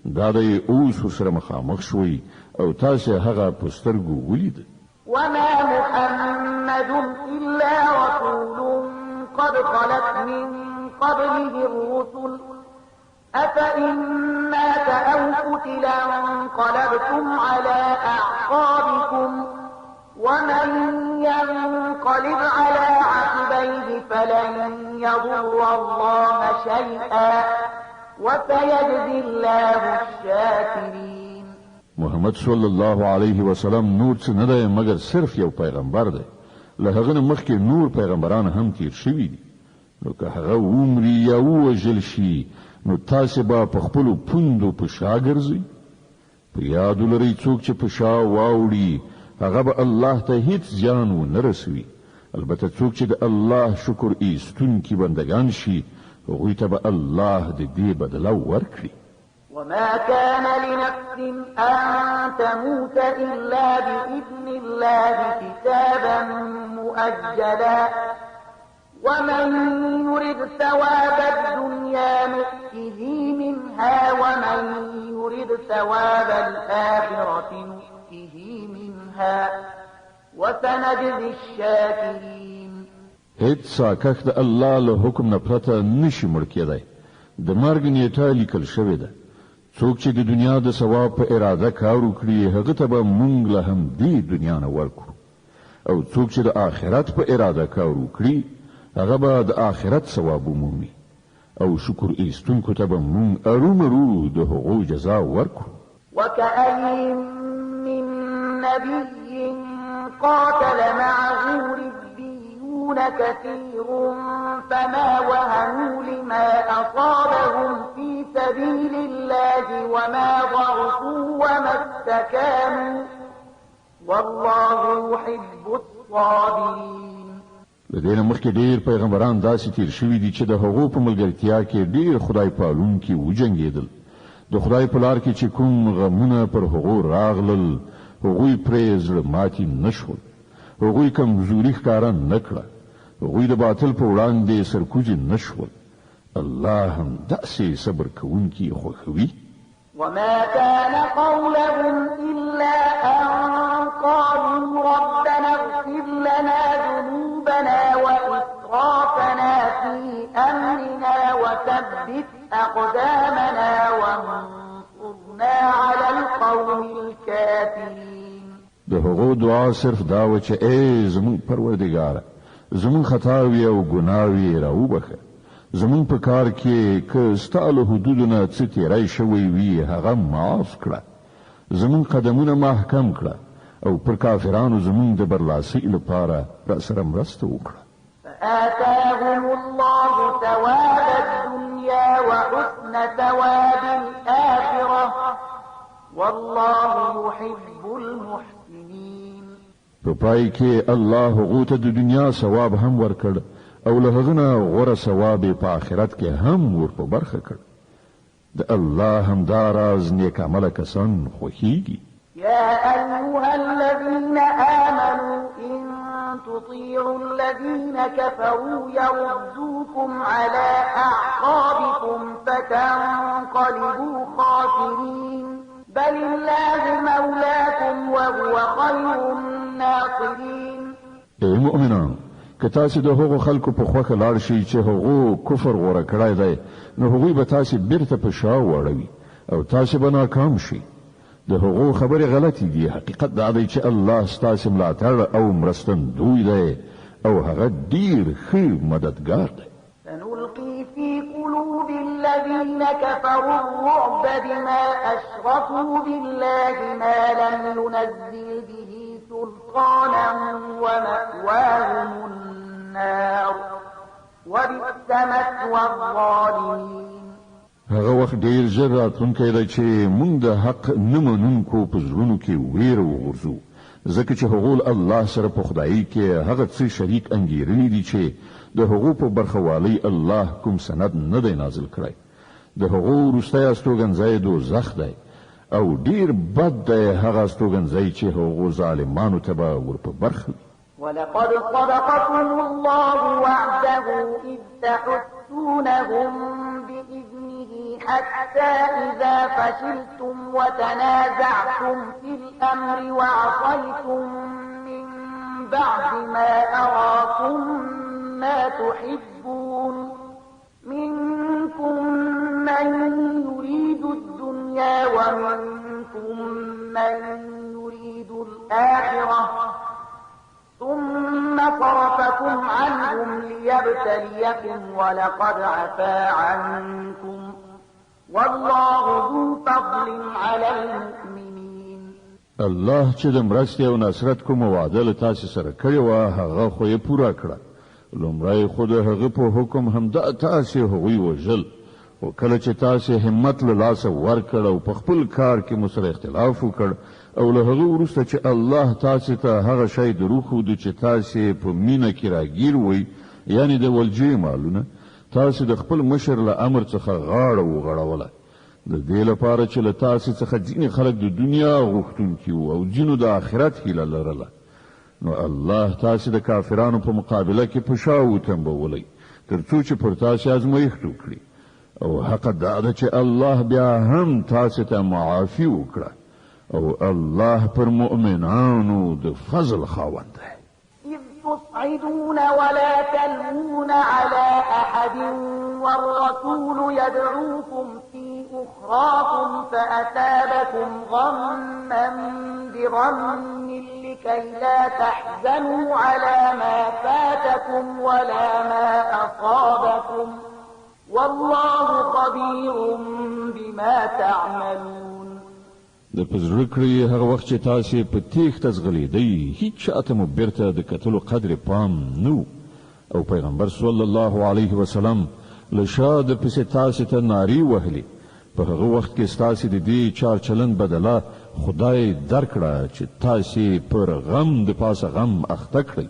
S1: دا د اوس سره مخامخ شوئ او تاسې هغه په سترګو ولید.
S2: وما محمد إلا رسول قد خلت من قبله الرسل أفإن مات أو قتل انقلبتم على أعقابكم ومن ينقلب على عقبيه فلن يضر الله شيئا وسيجزي الله الشاكرين.
S1: محمد صلی الله علیه وسلم نور څه نه دی مګر صرف یو پیغمبر دی. له هغه نه مخکې نور پیغمبران هم تیر شوي دي. نو که هغه ومري یا ووژل شي نو تاسې به په خپلو پوندو په شا ګرځئ. په یاد لرئ څوک چې په شا واوړي هغه به الله ته هیڅ زیان ونه رسوي البته څوک چې د الله شکر ایستونکي بندگان شي هغوی ته به الله د دې بدله ورکړي
S2: وما كان لنفس أن تموت إلا بإذن الله كتابا مؤجلا ومن يرد ثواب الدنيا نؤته منها ومن يرد ثواب الآخرة نؤته منها وسنجزي الشاكرين
S1: هیڅ ساکښ د الله له حکم نه پرته نشي مړ کېدی د مرګ نیټه لیکل شوې ده څوک چې د دنیا د ثواب په اراده کار وکړي هغه ته به موږ له همدې دنیا نه ورکړو او څوک چې د آخرت په اراده کار وکړي هغه به د آخرت ثواب ومومي او شکر ایستونکو ته به موږ ارومرو د هغو جزا ورکړو
S2: وكأين من نبي قاتل معه ربيون كثير فما وهنوا لما أصابهم في سبيل الله وما ضعفوا وما استكانوا والله يحب الصابرين
S1: لدينا مخکې ډیر پیغمبران داسې تیر شوي دي چې د هغو په ملګرتیا کې ډیر خدای پالونکي وجنګېدل د خدای په لار کې چې کوم غمونه پر هغو راغلل هغوی پرې زړه ماتي نشول هغوی کمزوري ښکاره نه کړه هغوی د باطل په وړاندې سرکوزي نشول الله هم داسې صبر کوونکي خوښوي
S2: وما كان قولهم إلا أن قالوا ربنا اغفر لنا ذنوبنا وإسرافنا في أمرنا وثبت أقدامنا وانصرنا على القوم الكافرين
S1: د هغو دعا صرف دا و چې ای زمون پروردګار زمون خطاوي او ګناوي راوبخه زمون په کار کې که ستاله حدودونه څه تیرای شوی وي هغه معاف کړه زمون قدمونه محکم کړه او پر کافرانو زمون د برلاسي لپاره را سره مرسته وکړه
S2: فآتاهم الله ثواب الدنيا وحسن ثواب الآخرة والله يحب المحسنين
S1: په پای کې الله هغو ته د دنیا ثواب هم ورکړ او له هغه نه غوره ثواب په آخرت کې هم ور په برخه کړ د الله همدا راز نیک عمله کسان خوښیږي
S2: يا أيها الذين آمنوا إن تطيعوا الذين كفروا يردوكم على أعقابكم فتنقلبوا خاسرين بل الله مولاكم وهو خير الناصرين
S1: ای مؤمنان که تاسو د هغو خلکو په خوښه لاړ شئ چې هغو کفر غوره کړی دی نو هغوی به تاسو بیرته په شا واړوي او تاسو به ناکام شئ د هغو خبرې غلطي دي حقیقت دا دی چې الله ستاسو ملاتړ او مرستندوی دی او هغه ډیر ښه مددگار دی
S2: سنلقي في قلوب الذين كفروا الرعب بما أشركوا بالله ما لم ينزل به سلطانا ومأواهم النار وبئس مثوى الظالمين
S1: هغه وخت ډیر ژر راتلونکی دی چې موږ د حق نه منونکو په زړونو کې ویره وغورځو ځکه چې هغو الله سره په خدایي کې هغه څه شریک انګیرلي دي چې د هغو په برخوالۍ الله کوم سند نه دی نازل کړی د هغو وروستی استوګنځی دوزخ دی او ډیر بد دی هغه استوګنځی چې هغو ظالمانو ته به ور په برخه
S2: ولقد صدقكم الله وعده إذ تحسونهم بإذنه حتى إذا فشلتم وتنازعتم في الأمر وعصيتم من بعد ما أراكم ما تحبون منكم من يريد الدنيا ومنكم من يريد الآخرة ثم صرفكم عنهم ليبتليكم ولقد عفا عنكم والله ذو فضل على المؤمنين
S1: الله چې د مرستې او نصرت کوم وعده له تاسو سره کړې وه هغه خو یې پوره کړه لومړی خو د هغه په حکم همدا تاسو هغوی وژل او کله چې تاسو همت له لاسه ورکړ او په خپل کار کې مو سره اختلاف وکړ او له هغه وروسته چې الله تاسو ته هغه شی دروخو چې تاسو په مینه کې راګیر وئ یعنی د ولجې مالونه تاسو د خپل مشر له امر څخه غاړه وغړوله د دې لپاره چې له تاسو څخه ځینې خلک د دنیا غوښتونکي وو او ځینو د آخرت هیله لرله نو الله تاسو د کافرانو په مقابله کې په شا وتنبولی تر څو چې پر تاسو ازمایښت وکړي او حق دا ده چې الله بیا هم تاسو ته معافي وکړه او الله پر مؤمنانو د فضل خاوند دی
S2: تصعدون ولا تلوون على أحد والرسول يدعوكم في أخراكم فأثابكم غما بغم لكي لا تحزنوا على ما فاتكم ولا ما أصابكم والله خبير بما تعملون
S1: د پزړه کړی هغه وخت چې تاسو په تیښته ځغلېدئ هیڅ چاته مو بیرته د کتلو قدر پام نو او پیغمبر صلی الله علیه وسلم له شا د پسې تاسو ته ناری وهلي په هغه وخت کې تاسو د دې چار چلن بدله خدای درکړه چې تاسو پر غم د پاسه غم اخته کړئ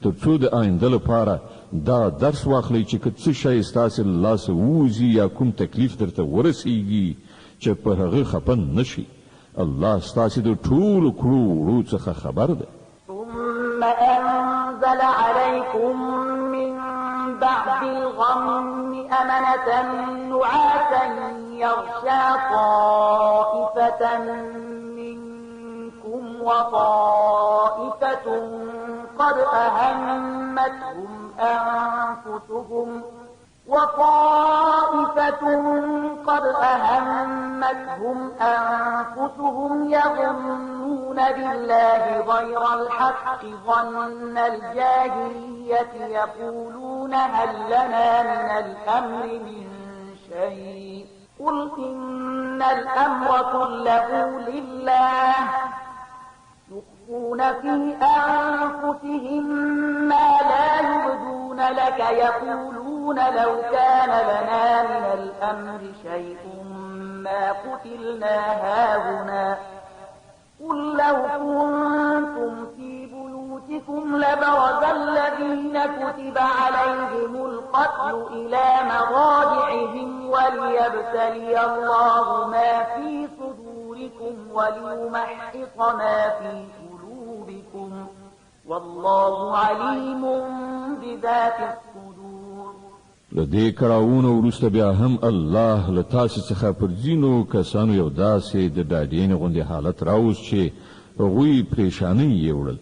S1: تر څو د آینده لپاره دا درس واخلئ چې که څه شی تاسو له لاسه ووځي یا کوم تکلیف درته ورسیږي چې پر هغه خپه نشئ الله ستاسو د ټول کړو څخه خبر ده
S2: ثم أنزل عليكم من بعد الغم أمنة نعاسا يغشى طائفة منكم وطائفة قد أهمتهم أنفسهم يظنون بالله غير الحق ظن الجاهلية يقولون هل لنا من الأمر من شيء قل إن الأمر كله لله يخفون في أنفسهم ما لا يبدون لك يقولون لو كان لنا من الأمر شيء ما قتلنا هاهنا قل لو كنتم في بيوتكم لبرز الذين كتب عليهم القتل إلى مضاجعهم وليبتلي الله ما في صدوركم وليمحص ما في قلوبكم والله عليم بذات الصدور
S1: لدې کړهونه وروسته بیا هم الله له تاسو څخه پر ځینو کسانو یو داسې د ډاډین غوندې حالت راوست چې هغوی پریشانۍ یې وړل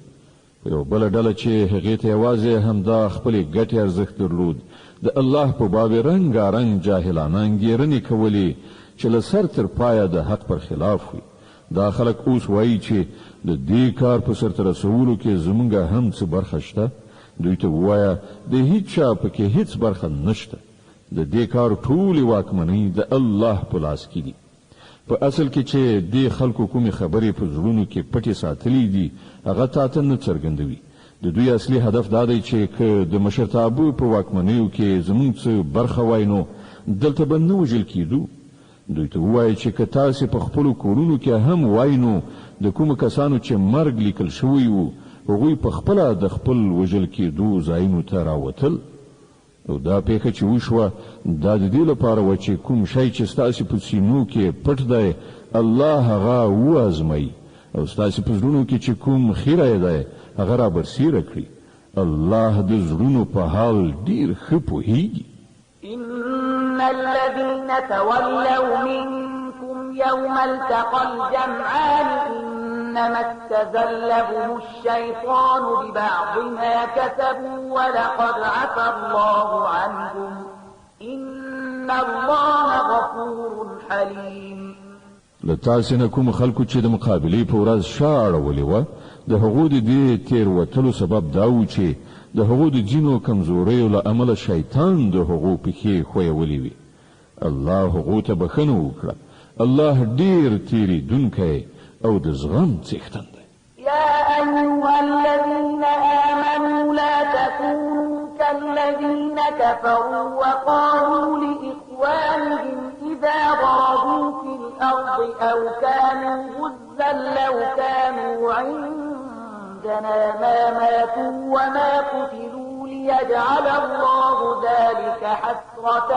S1: یو بل ډله چې هغې ته یوازې همدا خپلې ګټې ارزښت درلود د الله په باب رنګارنګ جاهلانه انګېرنې کولې چې له سر تر پایه د حق پر خلاف وي دا خلک اوس وایي چې د دې کار په سرته رسولو کې زموږ هم څه برخه شته دوی ته ووایه د هیڅ چا پکې هیڅ برخه نشته د دې کار ټولې واکمنۍ د الله په لاس کې دي په اصل کې چې دې خلکو کومې خبرې په زړونو کې پټې ساتلې دي هغه تاته نه څرګندوي د دوی اصلي هدف دا دی چې که د مشرتابه په واکمنیو کې زموږ څه برخه وای نو دلته به نه وژل کېدو دوی ته ووایي چې که تاسې په خپلو کورونو کې هم وای نو د کومو کسانو چې مرګ لیکل شوی وو هغوی په خپله د خپل وژل کېدو ځایونو ته راوتل او دا پیښه چې وشوه دا د دې لپاره وه چې کوم شی چې ستاسې په سینو کې پټ دی الله هغه وازموي او ستاسې په زړونو کې چې کوم خیره دی هغه را برسیره کړي الله د زړونو په حال ډېر ښه پوهیږي
S2: إن الذين تولوا منكم يوم التقى الجمعان إنما استزلهم الشيطان ببعض ما كسبوا ولقد عفى الله عنهم إن الله غفور حليم
S1: لتاسې نه کوم خلکو چې د مقابلې په ورځ شا اړولې وه د هغو د دې تېروتلو سبب دا و چې د هغو د ځینو کمزوریو له امله شیطان د هغو پښې ښویولې وي الله هغو ته بښنه وکړه الله ډېر تېرېدونکی او د زغم څښتن دی
S2: يا أيها الذين آمنوا لا تكونوا كالذين كفروا وقالوا لإخوانهم إخوانهم إذا ضربوا في الأرض أو كانوا غزا لو كانوا عندنا ما ماتوا وما قتلوا ليجعل الله ذلك حسرة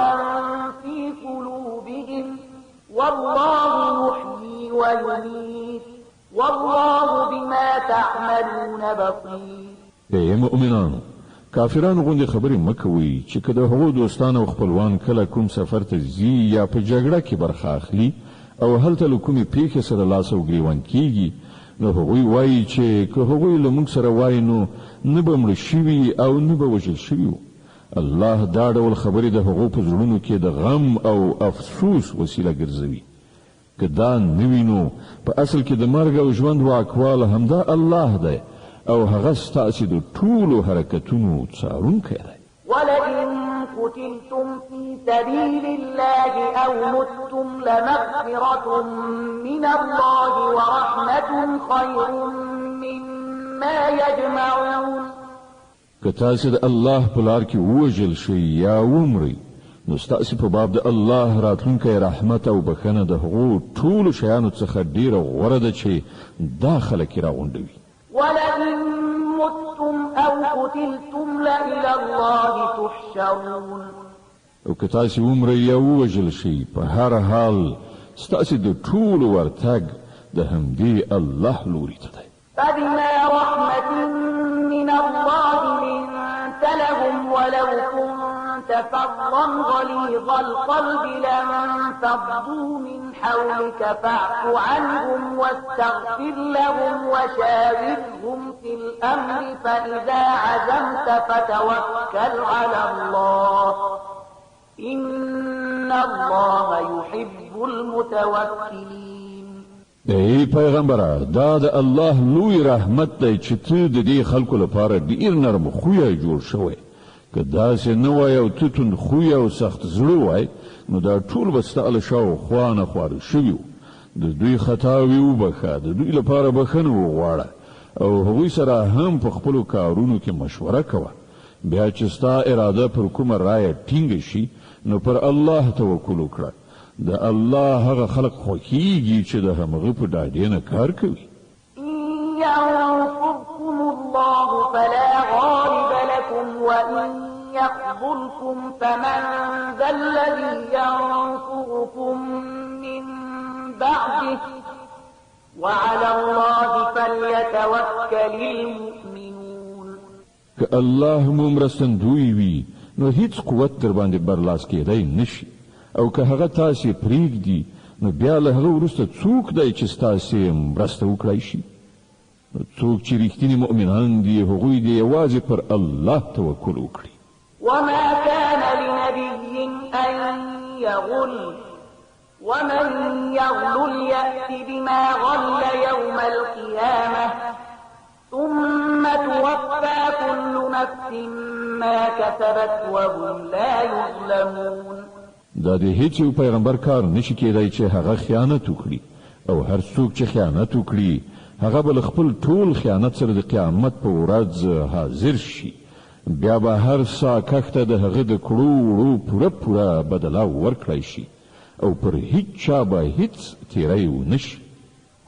S2: في قلوبهم والله يحيي ويميت والله بما تعملون بصير.
S1: ای مؤمنانو، کافرانو غوندې خبرې مکوئ چې که د هغو دوستان او خپلوان کله کوم سفر ته ځي یا په جګړه کې برخه اخلي او هلته له کومې پیښې سره لاس او ګریوان کیږي، نو هغوی وایي چې که هغوی له موږ سره وایي نو نه به مړه شوي او نه به وژل شوي وو. الله دا ډول خبرې د هغو په زړونو کې د غم او افسوس وسیله ګرځوي. که دا نه وي نو په اصل کې د مرګ او ژوند واکواله همدا الله دی او هغه ستاسې د ټولو حرکتونو څارونکی دی.
S2: ولئن قتلتم في سبيل الله أو متم لمغفرة من الله ورحمة خير مما يجمعون.
S1: که تاسې د الله په لار کې ووژل شئ یا ومرئ، نو ستاسې په باب د الله راتلونکی رحمت او بخښنه د هغو ټولو شیانو څخه ډېره غوره ده چې دا خلک یې راغونډوي.
S2: ولئن متم أو قتلتم لإلى الله تحشرون.
S1: او که تاسې ومرئ یا ووژل شئ، په هر حال ستاسې د ټولو ورتګ د همدې الله لوري ته دی.
S2: فبما رحمة من الله لنت لهم ولو كنت فظا غليظ القلب لانفضوا من حولك فاعف عنهم واستغفر لهم وشاورهم في الأمر فإذا عزمت فتوكل على الله إن الله يحب المتوكلين.
S1: ای پیغمبره، دا د الله لوی رحمت دی چې ته د دې خلکو لپاره ډېر نرم خویه جوړ شوی. که داسې نه وای او ته توند خویه او سخت زړه وای، نو دا ټول به ستا له شاوخوا نه خواره شوي وو. د دوی خطاوې وبخښه، د دوی لپاره بخښنه وغواړه او هغوی سره هم په خپلو کارونو کې مشوره کوه. بیا چې ستا اراده پر کومه رایه ټینګه شي، نو پر الله توکل وکړه. د الله هغه خلق خوښیږي چې د همغه په ډاډې نه کار کوي.
S2: إن ينصركم الله فلا غالب لكم وإن يخذلكم فمن ذا الذي ينصركم من بعده وعلى الله فليتوكل المؤمنون.
S1: که الله مو مرستندوی وي، نو هیڅ قوت در باندې برلاس کېدی نشي. او که هغه تاسې پرېږدي، نو بیا له هغه وروسته څوک دی چې ستاسې مرسته وکړی شي؟ نو څوک چې رښتیني مؤمنان دي، هغوی دې یوازې پر الله توکل وکړي.
S2: وما كان لنبي أن يغل ومن يغل يأت بما غل يوم القيامة ثم توفى كل نفس ما كسبت وهم لا يظلمون.
S1: دا د هیڅ یو پیغمبر کار نشي کېدای چې هغه خیانت وکړي، او هر څوک چې خیانت وکړي هغه به خپل ټول خیانت سره د قیامت په ورځ حاضر شي. بیا به هر سا کښته د هغه د کړو وړو پوره بدله ورکړی شي او پر هیڅ چا به هیڅ تیری ونشي.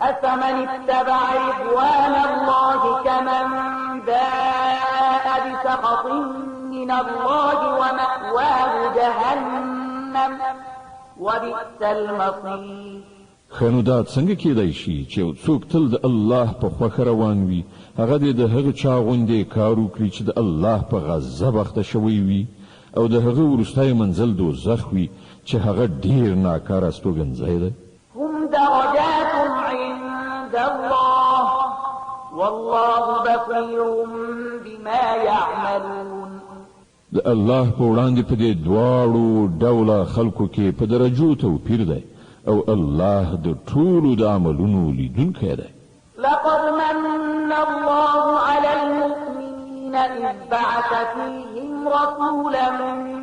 S2: أفمن اتبع رضوان الله كمن باء بسخط من الله ومأواه جهنم وبئس المصير.
S1: خنو دا څنګه کېدای شي چې یو څوک تل د الله په خوښه روان وي، هغه د هغه چا غوندې کار وکړي چې د الله په غضب اخته شوی وي او د هغه وروستی منزل دوزخ وي چې هغه ډېر ناکاره استوګنځی دی.
S2: هم درجات عند الله والله بصير بما يعملون.
S1: د الله په وړاندې په دې دواړو ډوله خلکو کې په درجو توپیر دی او الله د ټولو د عملونو لیدونکی دی.
S2: لقد من الله على المؤمنين إذ بعث فيهم رسولا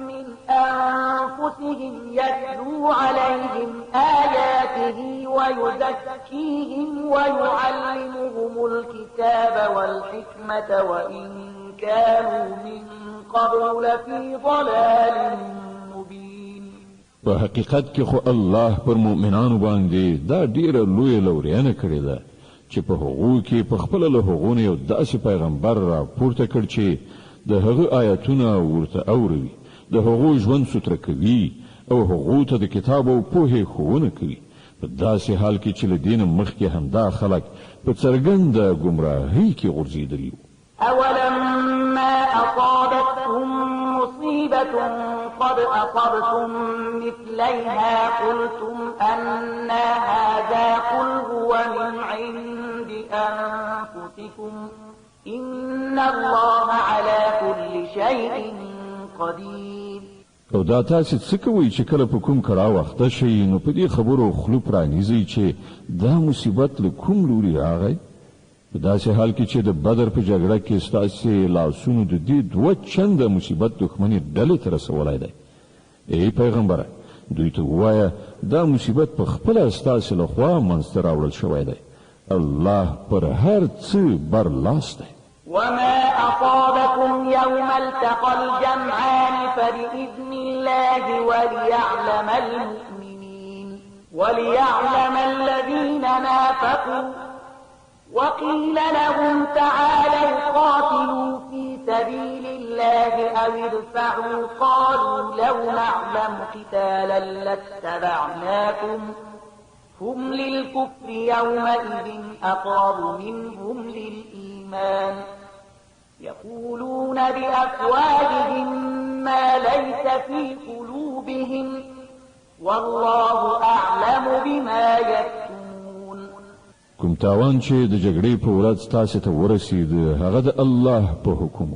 S2: من أنفسهم يتلو عليهم آياته ويزكيهم ويعلمهم الكتاب والحكمة وإن كانوا من قبل لفي ضلال مبين.
S1: په حقیقت کې خو الله پر مؤمنانو باندې دا ډیره لویه لورینه کړې ده چې په هغو کې په خپل له هغو نه یو داسې پیغمبر را پورته کړ چې د هغه آیاتونه ورته اوروي، د هغو ژوند ستر کوي او هغو ته د کتاب او پوهې ښوونه کوي، په داسې حال کې چې له دین مخکې همدا خلک په څرګنده ګمراهۍ کې غورځېدلي وو.
S2: أولما أصابتهم مصيبة قد أصبتم مثليها قلتم أنى هذا قل هو من عند أنفسكم إن الله على كل شيء قدير.
S1: او دا تاسو څه کوئ چې کله په کوم کړه وخت شي نو په دې خبرو خلو پرانیزي چې دا مصیبت له کوم لوري راغی؟ په داسې حال کې چې د بدر په جګړه کې ستاسې لاسونو د دې دوه چنده مصیبت دښمني ډلې ته رسولی دی. ای پیغمبره دوی ته ووایه دا مصیبت په خپله ستاسې لخوا منځته راوړل شوی دی. الله پر هر څه برلاس دی.
S2: وما أصابكم يوم التقى الجمعان فبإذن الله وليعلم الذين نافقوا وقيل لهم تعالوا قاتلوا في سبيل الله أو ادفعوا قالوا لو نعلم قتالا لاتبعناكم هم للكفر يومئذ أقرب منهم للإيمان يقولون بأفواههم ما ليس في قلوبهم والله أعلم بما يكتمون.
S1: کوم تاوان چې د جګړې په ورځ تاسو ته ورسید هغه د الله په حکم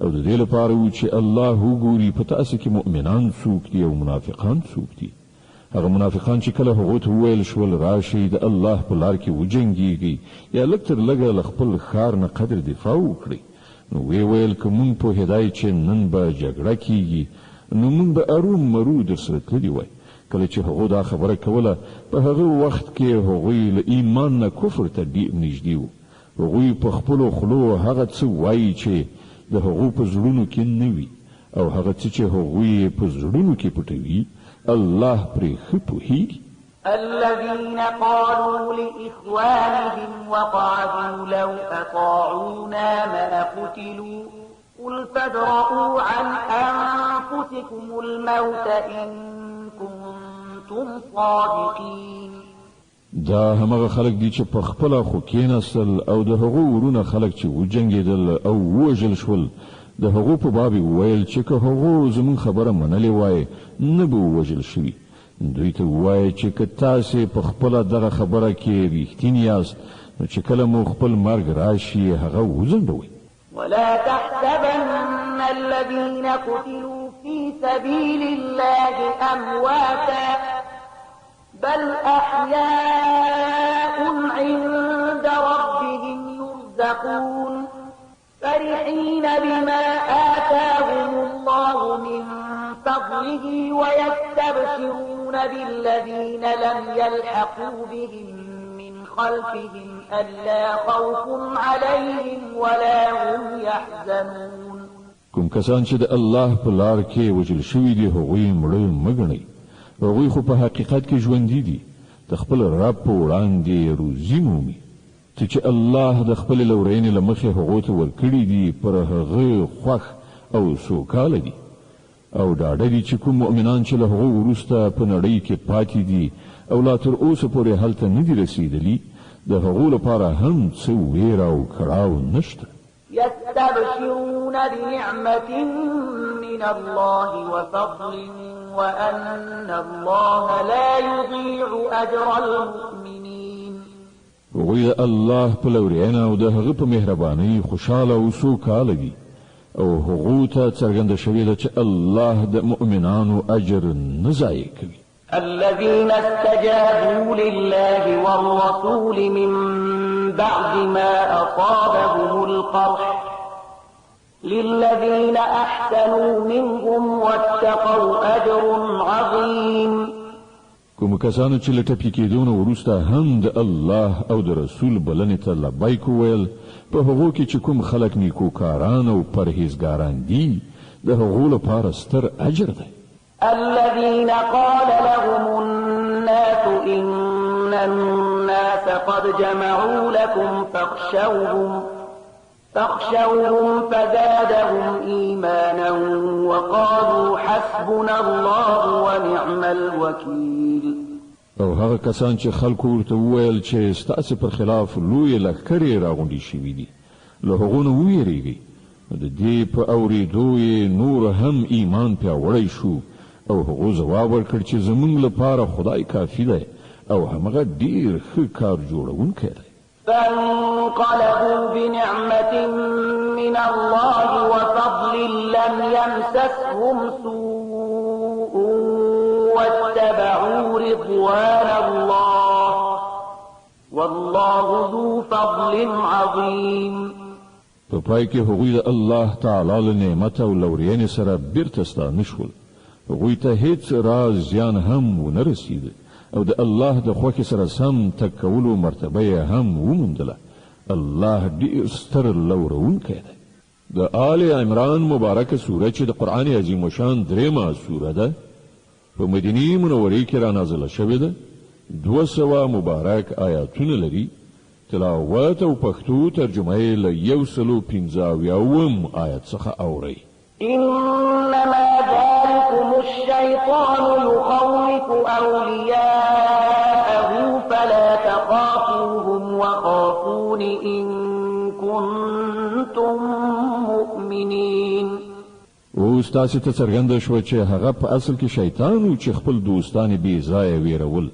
S1: او د دې لپاره و چې الله وګوري په تاسو کې مؤمنان څوک دي او منافقان څوک دي. هغه منافقان چې کله هغه ته ویل شول راشي د الله په لار کې وجنګيږي یا لږ تر لږه له خپل ښار نه قدر دفاع وکړي نو ویل که مونږ په هدايه چې نن به جګړه کیږي نو مونږ به ارومرو درسره تللي وای. کله چې هغه دا خبره کوله په هغه وخت کې هغه له ایمان نه کفر ته نږدې وو. هغه په خپل خلو هغه څه وایي چې د هغه په زړونو کې نه وي او هغه څه چې هغه په زړونو کې پټوي الله پرې ښه پوهیږي.
S2: الذين قالوا لإخوانهم وقعدوا لو أطاعونا ما قتلوا قل فادرءوا عن أنفسكم الموت إن كنتم صادقين.
S1: دا همغه خلک دي چې په خپل خو کېناستل او د هغو ورونه خلک چې وجنګېدل او وژل شول د هغو په باب ویل چې که هغو زمون خبره منلې وای نه به وژل شوي. دوی ته وایي چې که تاسې په خپله دغه خبره کې ریښتیني یاست نو چې کله مو خپل مرګ راشي هغه وځنډوئ.
S2: ولا تحسبن الذين قتلوا في سبيل الله أمواتا بل أحياء عند ربهم يرزقون فرحين بما آتاهم الله من فضله ويستبشرون بالذين لم يلحقوا بهم من خلفهم ألا خوف عليهم ولا هم يحزنون.
S1: کوم کسان چې د الله په لار کې وجل شوي دي هغوی مړه مګنئ. هغوی خو په حقیقت کې ژوندي دي د خپل رب په وړاندې روزي مومي. ته چې الله د خپل لورینې له مخې هغو ته ورکړي دي پر هغه خوښ او سوکاله دي او ډاډه دي چې کوم مؤمنان چې له هغو وروسته په نړۍ کې پاتې دي او لا تر اوسه پورې هلته نه دي رسېدلي د هغو لپاره هم څه ویره او کړاو نشته.
S2: يستبشرون بنعمة من الله وفضل وأن الله لا يضيع أجر المؤمنين.
S1: هغوی د الله په لورینه او د هغه په مهربانۍ خوشاله او سوکاله دي او هغو ته څرګنده شوې ده چې الله د مؤمنانو اجر نه ضایع کوي.
S2: الذين استجابوا لله والرسول من بعد ما أصابهم القرح للذين أحسنوا منهم واتقوا أجر عظيم.
S1: کوم کسانو چې له ټپي کېدو نه وروسته هم د الله او د رسول بلنې ته لبیک وویل په هغو کې چې کوم خلک نیکوکاران او پرهیزګاران دي د هغو لپاره ستر اجر دی.
S2: الذين قال لهم الناس إن الناس قد جمعوا لكم فاخشوهم فزادهم إيمانا وقالوا حسبنا الله ونعم الوكيل.
S1: او هغه کسان چې خلکو ورته وویل چې ستاسو پر خلاف لوی لښکرې راغونډې شوي دي له هغو نه وویریږئ. د دې په اورېدو یې نور هم ایمان پیاوړی شو او هغو ځواب ورکړ چې زموږ لپاره خدای کافي دی او همغه ډېر ښه کار جوړونکی دی.
S2: فانقلبوا بنعمة من الله وفضل لم يمسسهم سوء واتبعوا رضوان الله والله ذو فضل عظيم.
S1: په پای کې هغوی د الله تعالی له نعمت او لورینې سره بیرته ستانه شول. هغوی ته هیڅ راز زیان هم ونه رسید او د الله د خوښې سره سم تګ کولو مرتبه یې هم وموندله. الله ډېر ستر لورونکی دی. د آل عمران مبارکه سوره چې د قرآن عظیم الشان درېمه سوره ده په مدینې منورې کې را نازله شوې ده. 200 مبارک آیاتونه لري. تلاوت او پښتو ترجمه یې له 115 آیت څخه اورئ.
S2: إنما ذلكم الشيطان يخوف أولياءه فلا تخافوهم وخافون إن كنتم مؤمنين.
S1: اوس تاسو ته څرګنده شوه چې هغه په اصل کې شیطان و چې خپل دوستان بې ځایه ویرول.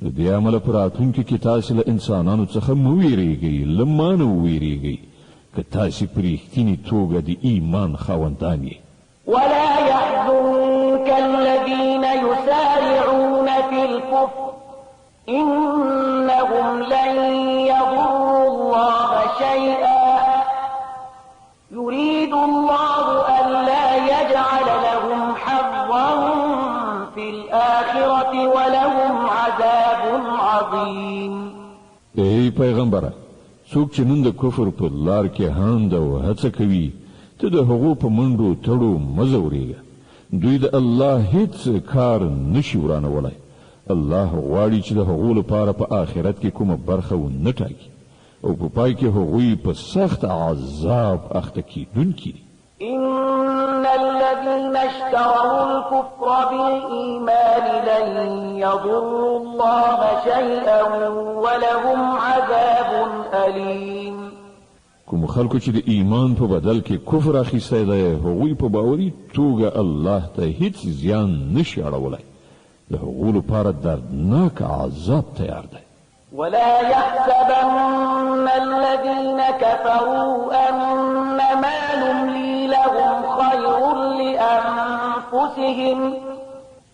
S1: د دې عمله په راتلونکي کې تاسو له انسانانو څخه مه ویریږئ، له ما نه وویریږئ که تاسو په رښتینې توګه د ایمان خاوندان یې.
S2: ولا يحزنك الذين يسارعون في الكفر إنهم لن يضروا الله شيئا يريد الله ألا يجعل لهم حظا في الآخرة ولهم عذاب عظيم.
S1: ای پیغمبره، څوک چې نن د کفر په لار کې هاند او هڅه کوي ته د هغو په منډو تړو مه ځورېږه. دوی د الله هیڅ کار نشي ورانولی. الله غواړي چې د هغو لپاره په آخرت کې کومه برخه ونه ټاکي او په پای کې هغوی په سخت عذاب اخته کیدونکي دي.
S2: إن الذين اشتروا الكفر بالإيمان لن يضروا الله شيئا ولهم عذاب أليم.
S1: کوم خلکو چې د ایمان په بدل کې کفر اخیستی دی هغوی په باوري توګه الله ته هیڅ زیان نشي اړولی. د هغو لپاره دردناک عذاب تیار دی.
S2: ولا يحسبن الذين كفروا أنما نملي لهم خير لأنفسهم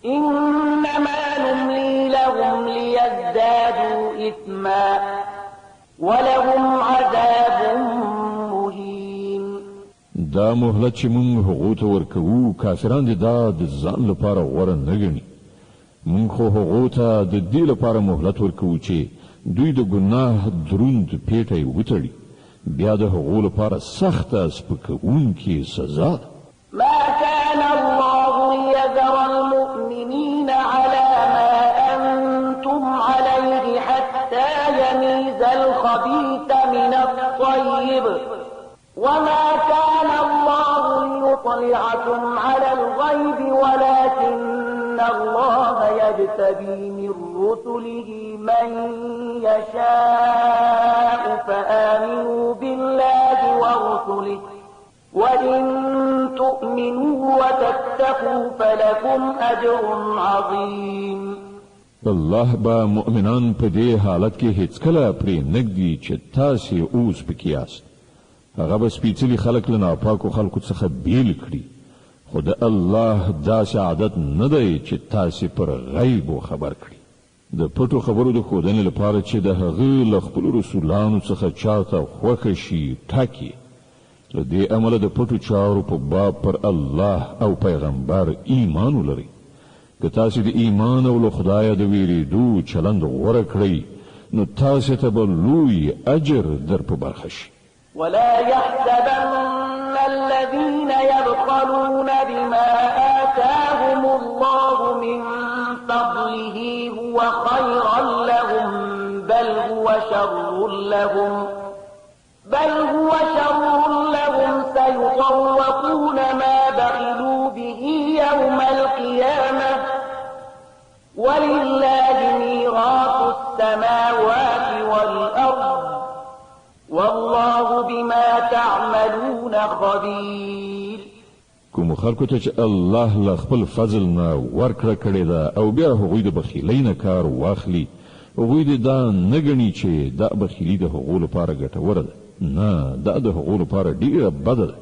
S2: إنما نملي لهم ليزدادوا إثما ولهم عذاب مهين.
S1: دا مهلت چې موږ هغو ته ورکوو کافران دې دا د ځان لپاره غوره نه ګڼي. موږ خو هغو ته د دې لپاره مهلت ورکوو چې دوی د ګناه دروند پیټی وتړي. بیا د هغو لپاره سخته سپکوونکې سزا ده.
S2: ما كان الله ليذر المؤمنين على ما أنتم عليه حتى يميز الخبيث من الطيب وما كان الله ليطلعكم على الغيب ولكن الله يجتبي من رسله من يشاء فآمنوا بالله ورسله وإن تؤمنوا وتتقوا فلكم أجر عظيم.
S1: الله با مؤمنان په دې حالت کې هیڅکله پرې نږدي چې تاسې اوس پکې یاست. هغه به سپېڅلي خلک له ناپاکو خلکو څخه بیل کړي. خو د الله داسې عادت نه دی چې تاسې پر غیبو خبر کړي. د پټو خبرو د ښودنې لپاره چې د هغه له خپلو رسولانو څخه چاته خوښه شي ټاکي. له دې امله د پټو چارو په باب پر الله او پیغمبر ایمان ولرئ. که تاسې د ایمان او له خدایه د ویریدو چلند غوره کړئ نو تاسې ته به لوی اجر در په برخه شي.
S2: ولا يحسبن الذين يبخلون بما آتاهم الله من فضله هو خيرا لهم بل هو شر لهم سيطوقون ما بخلوا به يوم القيامة ولله ميراث السماوات والأرض والله بما تعملون خبير.
S1: کوم خلکو ته چې الله له خپل فضل نه ورکړه کړې ده او بیا هغوی د بخیلۍ نه کار واخلي، هغوی دې دا نه ګڼي چې دا بخیلي د هغو لپاره ګټوره ده. نه، دا د هغو لپاره ډیره بده ده.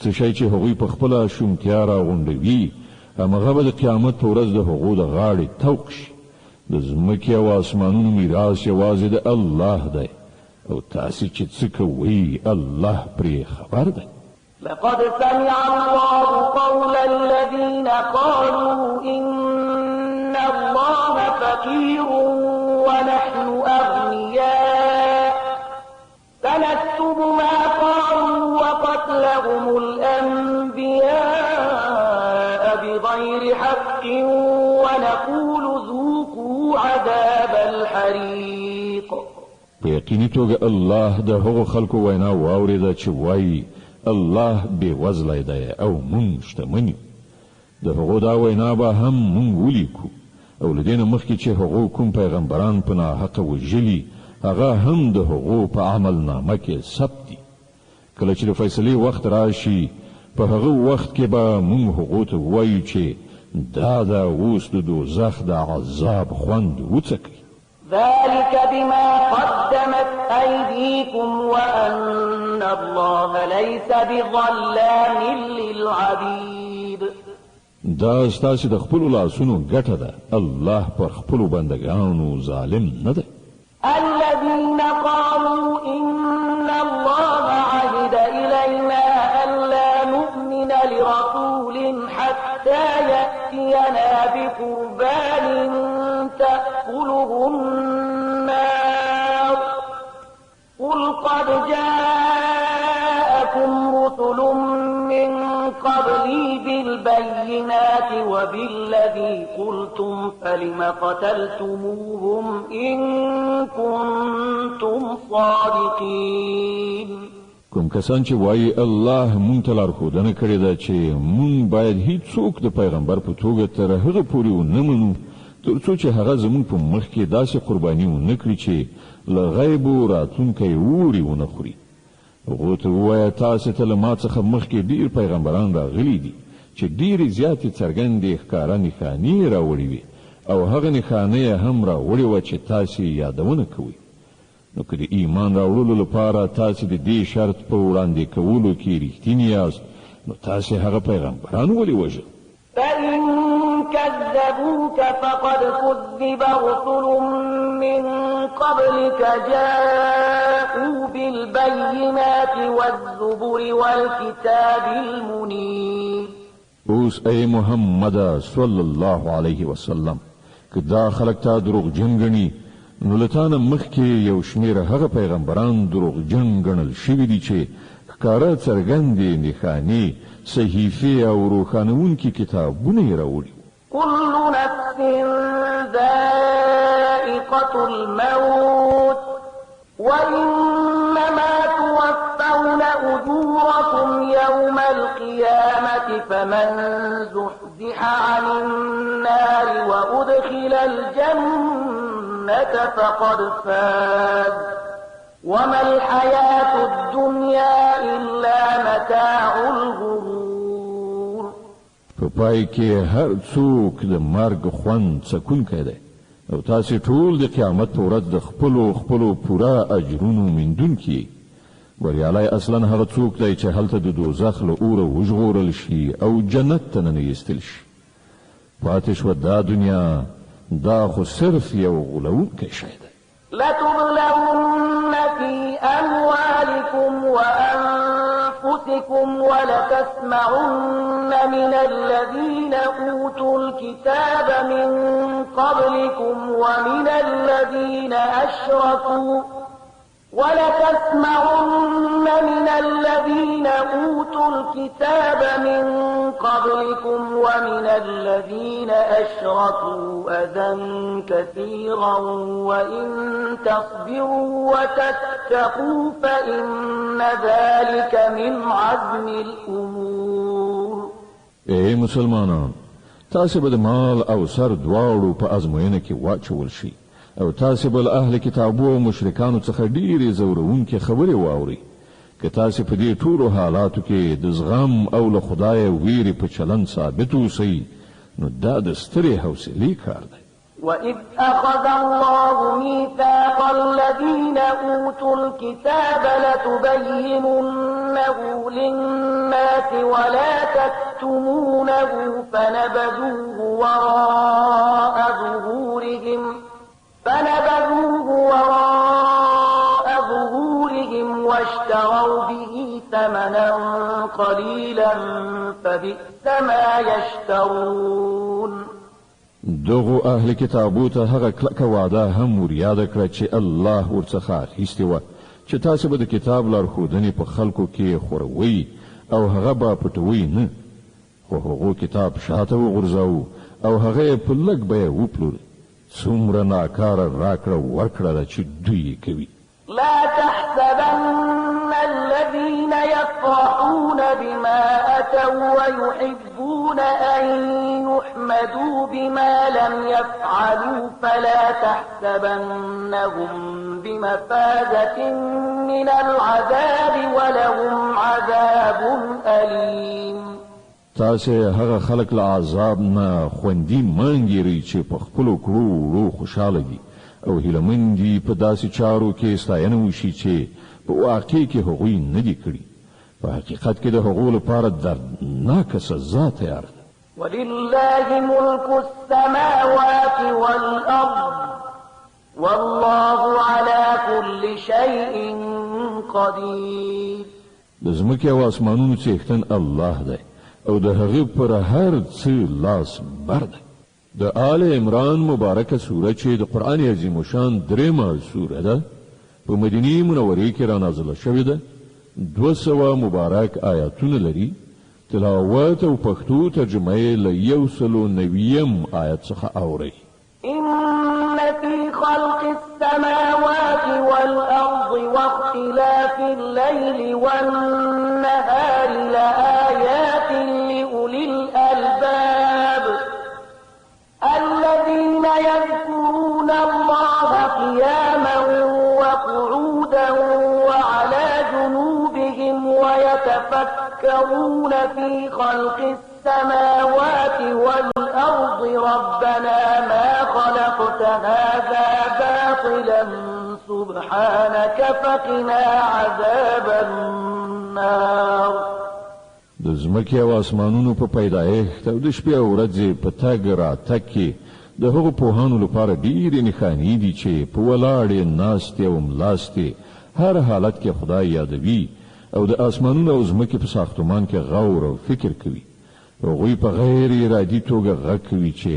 S1: څه شی چې هغوی په خپله شومتیا راغونډوي همغه به د قیامت په ورځ د هغو د غاړې توق شي. د ځمکې او اسمانونو میراث یوازې د الله دی او تاسې چې څه کوئ الله پرې خبر دی.
S2: لقد سمع الله قول الذين قالوا إن الله فقير ونحن أغنياء سنكتب ما قالوا وقتلهم الأنبياء بغير حق ونقول ذوقوا عذاب الحريق.
S1: په یقیني توګه الله د هغو خلکو وینا واورېده چې وایي الله بې وزلی دی او مونږ شتمن یو. د هغو دا وینا به هم مونږ ولیکو او له دې نه مخکې چې هغو کوم پیغمبران په ناحقه وژلي هغه هم د هغو په عملنامه کې ثبت دي. کله چې د فیصلې وخت راشي په هغه وخت کې به مونږ هغو ته ووایو چې دا د اوس د دوزخ د عذاب خوند وڅکئ.
S2: ذلك بما قدمت أيديكم وأن الله ليس بظلام للعبيد.
S1: دا ستاسې د خپلو لاسونو ګټه ده، الله پر خپلو بندگانو ظالم نه دی.
S2: الذين قالوا إن الله عهد إلينا ألا نؤمن لرسول حتى يأتينا بقربان تأكله النار قل قد جاءكم رسل من قبلي بالبينات وبالذي قلتم فلم قتلتموهم إن كنتم صادقين.
S1: کوم کسان چې وایي الله مونږ ته لارښودنه کړې ده چې مونږ باید هیڅوک د پیغمبر په توګه تر هغه پورې ونه منو تر څو چې هغه زموږ په مخ کې داسې قرباني ونه کړي چې له غیبو راتلونکی اوري ونه خوري. هغو ته ووایه تاسې ته له ما څخه مخکې ډېر پیغمبران راغلي دي چې ډېرې زیاتې څرګندې ښکاره نښانې یې راوړې وې او هغه نښانه یې هم راوړې وه چې تاسې یادونه کوئ. نو که د ایمان راوړلو لپاره تاسې د دې شرط په وړاندې کولو کې رښتیني یاست نو تاسې هغه پیغمبران ولې وژل؟
S2: فإن كذبوك فقد كذب رسل من قبلك جاءوا بالبينات والزبر والكتاب المنير.
S1: اوس ای محمد صلی الله علیه وسلم که دا خلق تا دروغجن ګڼي نو له تا نه مخکې یو شمېر هغه پیغمبران دروغجن ګڼل شوي دي چې ښکاره څرګندې نښانې صحیفې او روښانوونکي کتابونه یې راوړي.
S2: كل نفس ذائقة الموت وإنما توفون أجوركم يوم القيامة فمن زحزح عن النار وأدخل الجنة فقد فاز وما الحياة الدنيا إلا متاع الغرور.
S1: په پای کې هر څوک د مرګ خوند څکونکی دی او تاسې ټول د قیامت په ورځ د خپلو پوره اجرونو میندونکي. بریالی اصلا هغه څوک دی چې هلته د دوزخ له اوره وژغورل شي او جنت ته ننویستل شي. پاتې شوه دا دنیا دا خو صرف یو غولونکی شی دی.
S2: لتبلون في أموالكم وأنفسكم ولتسمعن من الذين أوتوا الكتاب من قبلكم ومن الذين أشركوا ولتسمعن من الذين أوتوا الكتاب من قبلكم ومن الذين أشركوا أذى كثيرا وإن تصبروا وتتقوا فإن ذلك من عزم الأمور.
S1: اے مسلمانان، تاسو به د مال او سر دواړو په ازموینه کې واچول شي او تاسو به له اهل کتابو او مشرکانو څخه ډېرې زورونکې خبرې واورئ. که تاسو په دې ټولو حالاتو کې د زغم او له خدایه ویرې په چلند ثابت اوسئ، نو دا د سترې حوصلې کار دی.
S2: وَإِذْ أَخَذَ اللَّهُ مِيثَاقَ الَّذِينَ أُوتُوا الْكِتَابَ لَتُبَيِّنُنَّهُ لِلنَّاسِ وَلَا تَكْتُمُونَهُ فَنَبَذُوهُ وَرَاءَ ظُهُورِهِمْ وَاشْتَرَوْا بِهِ ثَمَنًا قَلِيلًا فَبِئْسَ مَا يَشْتَرُونَ.
S1: دغو اهل کتابو ته هغه کلکه وعده هم ور کړه چې الله ورڅخه اخیستې وه چې تاسو به د کتاب لارښودنې په خلکو کې خوروئ او هغه به پټوئ نه، خو هغو کتاب شاته وغورځاوه او هغه یې په لږ بیه وپلور. څومره ناکاره راکړه ورکړه ده چې دوی یې کوي.
S2: لا تحسبن الذين يفرحون بما أتوا ويحبون أن يحمدوا بما لم يفعلوا فلا تحسبنهم بمفازة من العذاب ولهم عذاب أليم.
S1: تاسې هغه خلک له عذاب نه خوندي مانګیرئ چې په خپلو کړو وړو خوشحاله دي او هیلهمند دي په داسې چارو کې ستاینه وشي چې په واقع کې هغوی نه دي کړي. په حقیقت کې د هغو لپاره دردناکه سزا تیار ده.
S2: ولله ملك السماوات والأرض والله على كل شيء قدير.
S1: د ځمکې او اسمانونو څښتن الله دی او د هغې پر هر څه لاس بر دی. د آل عمران مبارکه سوره چې د قرآن عظیم شان درېمه سوره ده په مدینې منورې کې را نازله شوې ده. 200 مبارک آیاتونه لري. تلاوت او پښتو ترجمه یې له 190 آیت څخه اورئ.
S2: إن في خلق السماوات والأرض واختلاف الليل والنهار لآيات لأولي الألباب الذين يذكرون الله قياما وقعودا وعلى جنوبهم ويتفكرون في خلق السماوات والأرض ربنا ما خلقت هذا باطلا سبحانك فقنا عذاب النار.
S1: د ځمکې او اسمانونو په پیدایښت او د شپې او ورځې په تګ راتګ کې د هغو پوهانو لپاره ډېرې نښانې دي چې په ولاړې ناستې او ملاستې هر حالت کې خدای یادوي او د اسمانونو او ځمکې په ساختمان کې غور او فکر کوي. هغوی په غیر ارادي توګه غږ کوي چې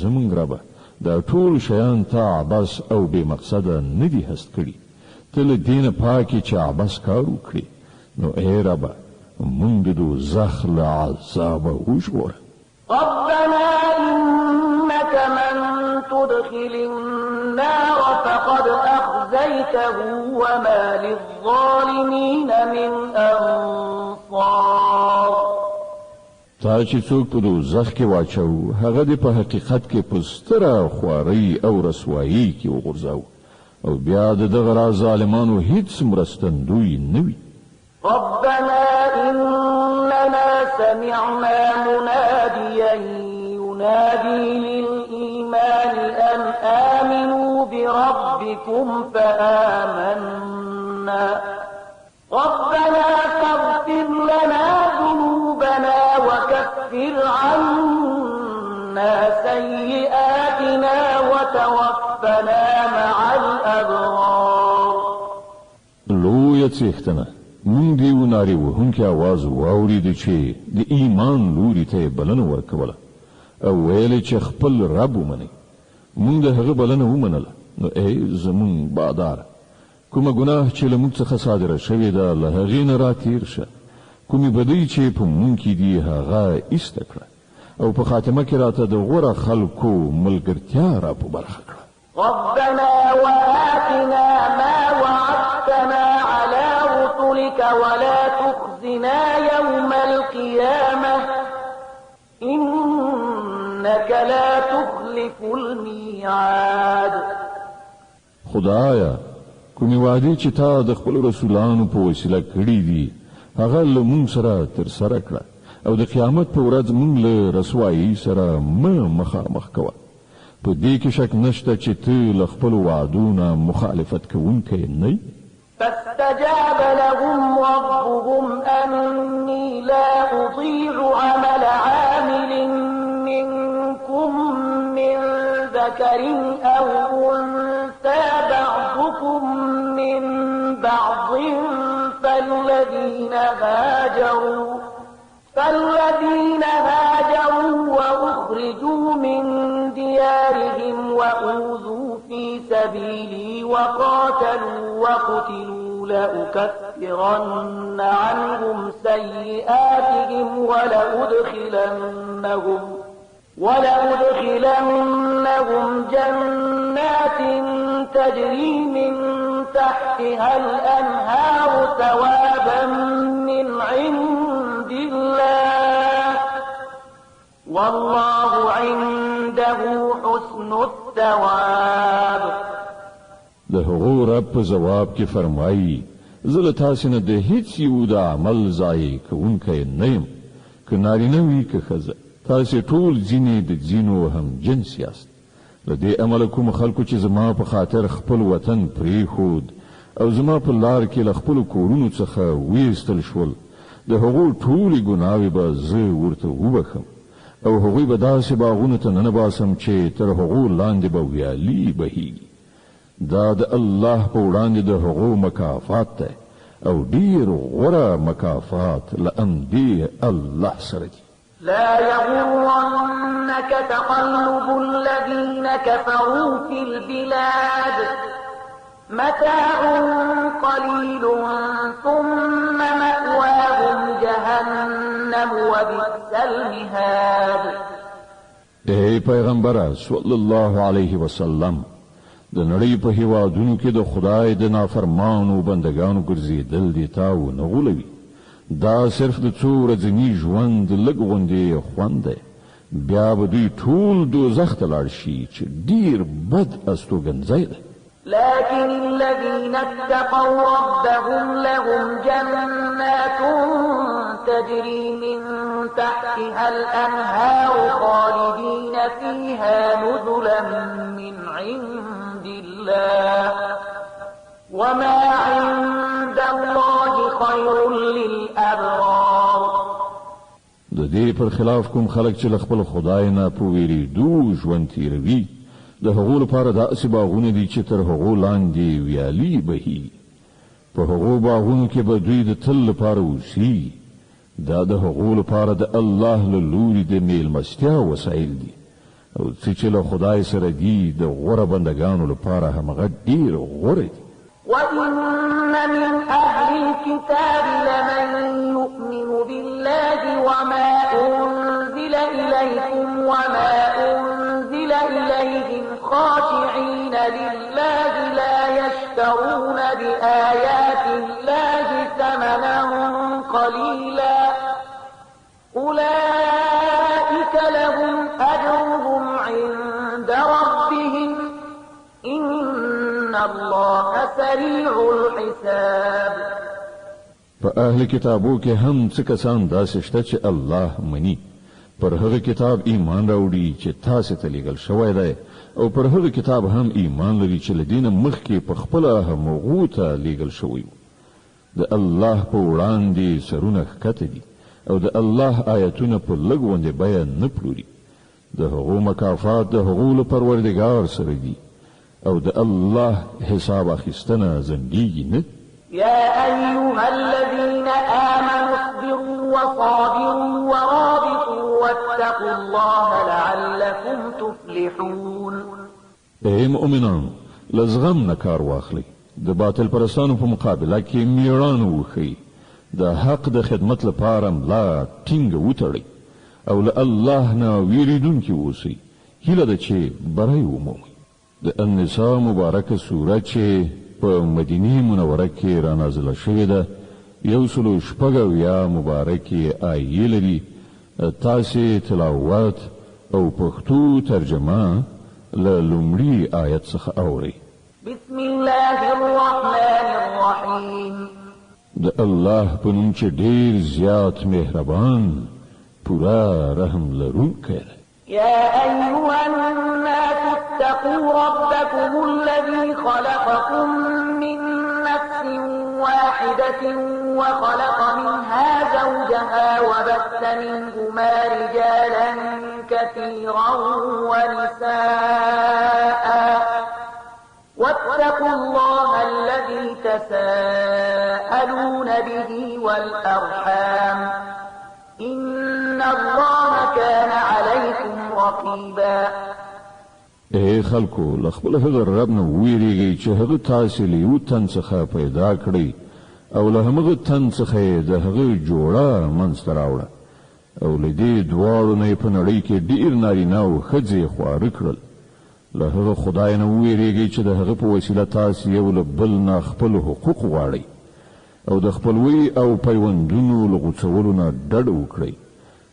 S1: زمونږ ربه دا ټول شیان تا عبث او بې مقصده نه دي هست کړي، ته له دې نه پاکې چې عبث کار وکړي. نو ای ربه مونږ د دوزخ له عذابه وژغوره.
S2: ربنا إنك من تدخل النار فقد أخزيته وما للظالمين من أنصار.
S1: تا چې څوک په دوزخ کې واچو هغه دې په حقیقت کې په ستره خوارۍ او رسوایي کې وغورځاو او بیا د دغه راز ظالمانو هیڅ مرستندوی نه وي.
S2: ربنا إننا سمعنا مناديا ينادي للإيمان أن آمنوا بربكم فآمنا ربنا فاغفر لنا ذنوبنا وكفر عنا سيئاتنا وتوفنا مع الأبرار.
S1: لویه څښتنه مونږ دې ونارې وهونکي اواز واورېد چې د ایمان لوري ته بلنه ورکوله او ویل چې خپل رب ومنئ. مونږ د هغه بلنه ومنله. نو ای زمونږ بادار کومه ګناه چې له موږ څخه صادره شوې ده له هغې نه راتېر شه، کومې بدۍ چې په موږ کې دي هغه ایسته کړه، او په خاتمه کې راته د غوره خلکو ملګرتیا را په برخه کړه.
S2: ربنا وآتنا ما وعدتنا على رسلك ولا تخزنا يوم القيامة إنك لا تخلف الميعاد.
S1: خدایا کومې وعدې چې تا د خپل رسولانو په وسیله کړې دي هغه له موږ سره ترسره کړه، او د قیامت په ورځ موږ له رسوایي سره مخامخ کوه. په دې کې شک نشته چې ته له خپلو وعدو نه مخالفت کوونکی نه یې.
S2: فاستجاب لهم ربهم أني لا أضيع عمل عامل منكم من ذكر أو أنثى بعضكم من بعض فالذين هاجروا وأخرجوا من ديارهم وأوذوا في سبيلي وقاتلوا وقتلوا لأكفرن عنهم سيئاتهم ولأدخلنهم جنات تجري من تحتها الأنهار ثوابا من عند الله والله عنده حسن الثواب.
S1: د هغو رب په جواب کې فرمایي زه له تاسو نه د هیڅ یو د عمل ضایع کوونکی نه یم، که نارینه وي که ښځه، تاسو ټول ځینې د ځینو هم جنس یاست. له دې امله کوم خلکو چې زما په خاطر خپل وطن پرېښود او زما په لار کې له خپلو کورونو څخه ویستل شول، د هغو ټولې ګناوې به زه ورته وبخم، او هغوی به داسې باغونو ته ننباسم چې تر هغو لاندې به ویالې بهیږي. دا د الله په وړاندې د هغو مکافات دی، او ډیر غوره مکافات له امدې الله سره دي.
S2: لا يغرنك تقلب الذين كفروا في البلاد متاع قليل ثم مأواهم جهنم وبئس المهاد.
S1: اے پیغمبر صلی الله علیه وسلم، د نړۍ په هیوادونو کې د خدای د نافرمانو بندگانو ګرځېدل دي تا ونه غولوي. دا صرف د څو ورځني ژوند لږ غوندې خوند دی، بیا به دوی ټول دوزخ ته لاړ شي چې ډیر بد استوګنځی دی.
S2: لكن الذين اتقوا ربهم لهم جنات تجري من تحتها الأنهار خالدين فيها نزلا من عند الله وما عند الله خير للأبرار.
S1: د دې پر خلاف کوم خلک چې له خپل خدای نه په ویریدو ژوند تیروي، د هغو لپاره داسې باغونه دي چې تر هغو لاندې ویالې بهي، په هغو باغونو کې به دوی د تل لپاره اوسي. دا د هغو لپاره د الله له لوري د میلمستیا وسایل دي، او چې له خدای سره دي د غوره بندگانو لپاره همغه ډیر غوره دي.
S2: وإن من أهل الكتاب لمن يؤمن بالله وما أنزل إليكم وما أنزل إليهم خاشعين لله لا يشترون بآيات الله ثمنا قليلا أولئك لهم أجرهم عند ربهم إن الله سريع الحساب.
S1: په اهل کتابو کې هم څه کسان داسې شته چې الله مني، پر هغه کتاب ایمان راوړي چې تاسو ته لیږل شوی دی، او پر هغه کتاب هم ایمان لري چې له دې نه مخکې په خپله هغو ته لیږل شوی و. د الله په وړاندې سرونه ښکته دي، او د الله آیتونه په لږ غوندې بیه نه پلوري. د هغو مکافات د هغو له پروردګار سره دي، او د الله حساب اخیستنه ځنډیږي نه.
S2: يا أيها الذين آمنوا اصبروا وصابروا ورابطوا واتقوا الله لعلكم تفلحون.
S1: اے مؤمنان، لزغم نه کار واخلئ، د باطل پرستانو په مقابله کې میړانه وښیي، د حق د خدمت لپاره ملا ټینګه وتړئ او له الله نه ویریدونکي اوسئ. هیله ده چې بری ومومئ. د النساء مبارکه سوره چې په مدینه منوره کې را نازله شوې ده 106 مبارکې آیې لري. تاسې تلاوت او پښتو ترجمه له لومړي آیت څخه اورئ.
S2: بسم الله الرحمن الرحیم.
S1: د الله په نوم چې ډېر زیات مهربان پورا رحم لرونکی دی.
S2: يا أيها الناس اتقوا ربكم الذي خلقكم من نفس واحدة وخلق منها زوجها وبث منهما رجالا كثيرا ونساء واتقوا الله الذي تساءلون به والأرحام إن الله كان عليكم رقيبا.
S1: اے خلکو لخپل هغه رب نه ویریږي چې هغه تاسو له یو تن څخه پیدا کړی او له هغه تن څخه د هغه جوړه منځ راوړه او له دې دواړو نه په نړۍ کې ډیر نارینه او ښځې خواره کړل. له هغه خدای نه ویریږي چې د هغه په وسیله تاسو یو له بل نه خپل حقوق غواړئ او د خپلوي او پیوندونو له غوڅولو نه ډډه وکړئ.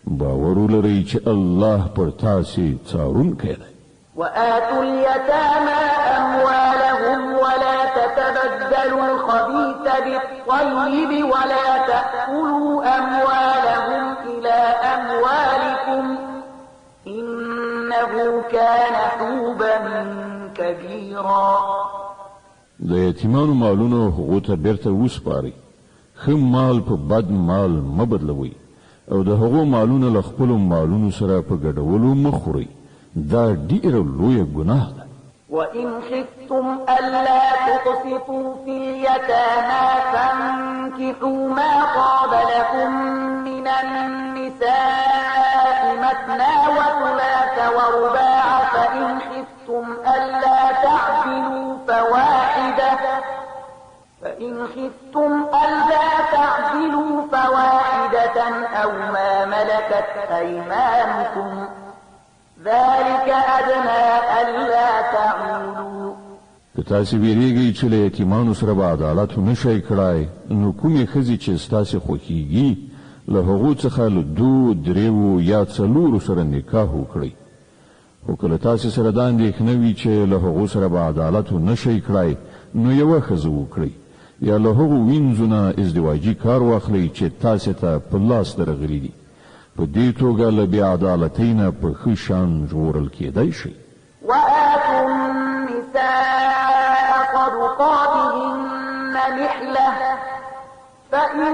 S1: باور ولرئ چې الله پر تاسو څارونکی دی.
S2: وآتوا اليتامى أموالهم ولا تتبدلوا الخبيث بالطيب ولا تأكلوا أموالهم إلى أموالكم إنه كان حوبا كبيرا.
S1: د یتیمانو مالونو هغو ته بیرته وسپارئ. ښه مال په بد مال مه بدلوئ او د هغو مالونه له خپلو مالونو سره په ګډولو مه خورئ. دا ډیره لویه ګناه ده.
S2: وإن خفتم ألا تقسطوا في اليتامى فانكحوا ما طاب لكم من النساء مثنى وثلاث ورباع فإن خفتم ألا تعدلوا فواحدة أو ما ملكت أيمانكم ذلك أدنى ألا تعولوا.
S1: که تاسو ویریږئ چې له یتیمانو سره به عدالت نشئ کړای نو کومې ښځې چې ستاسې خوښیږي له هغو څخه له 2 3 یا 4 سره نکاح وکړئ. خو کله تاسو سره دا اندېښنه وي چې له هغو سره به عدالت نشئ کړای نو یوه ښځه وکړئ یا له هغو وینځو نه ازدواجي کار واخلئ چې تاسې ته په لاس درغلي دي. په دې توګه له بې عدالتۍ نه په ښه شان ژغورل کېدی شئ.
S2: وآتوا النساء صدقاتهن نحلة فإن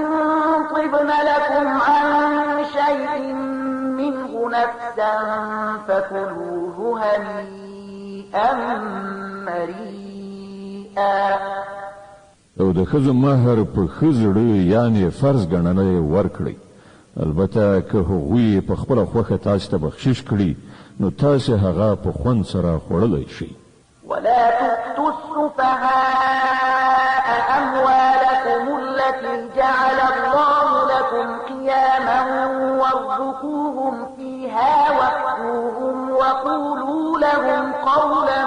S2: طبن لكم عن شيء منه نفسا فكلوه هنيئا مريئا. او د ښځو مهر په ښه زړه یعنې فرض ګڼنه ورکړئ. البته که هغوی په خپله خوښه تاسو ته بخشش کړي نو تاسو هغه په خوند سره خوړلی شئ. ولا تؤتوا السفهاء أموالكم التي جعل الله لكم قياما وارزقوهم فيها واكسوهم وقولوا لهم قولا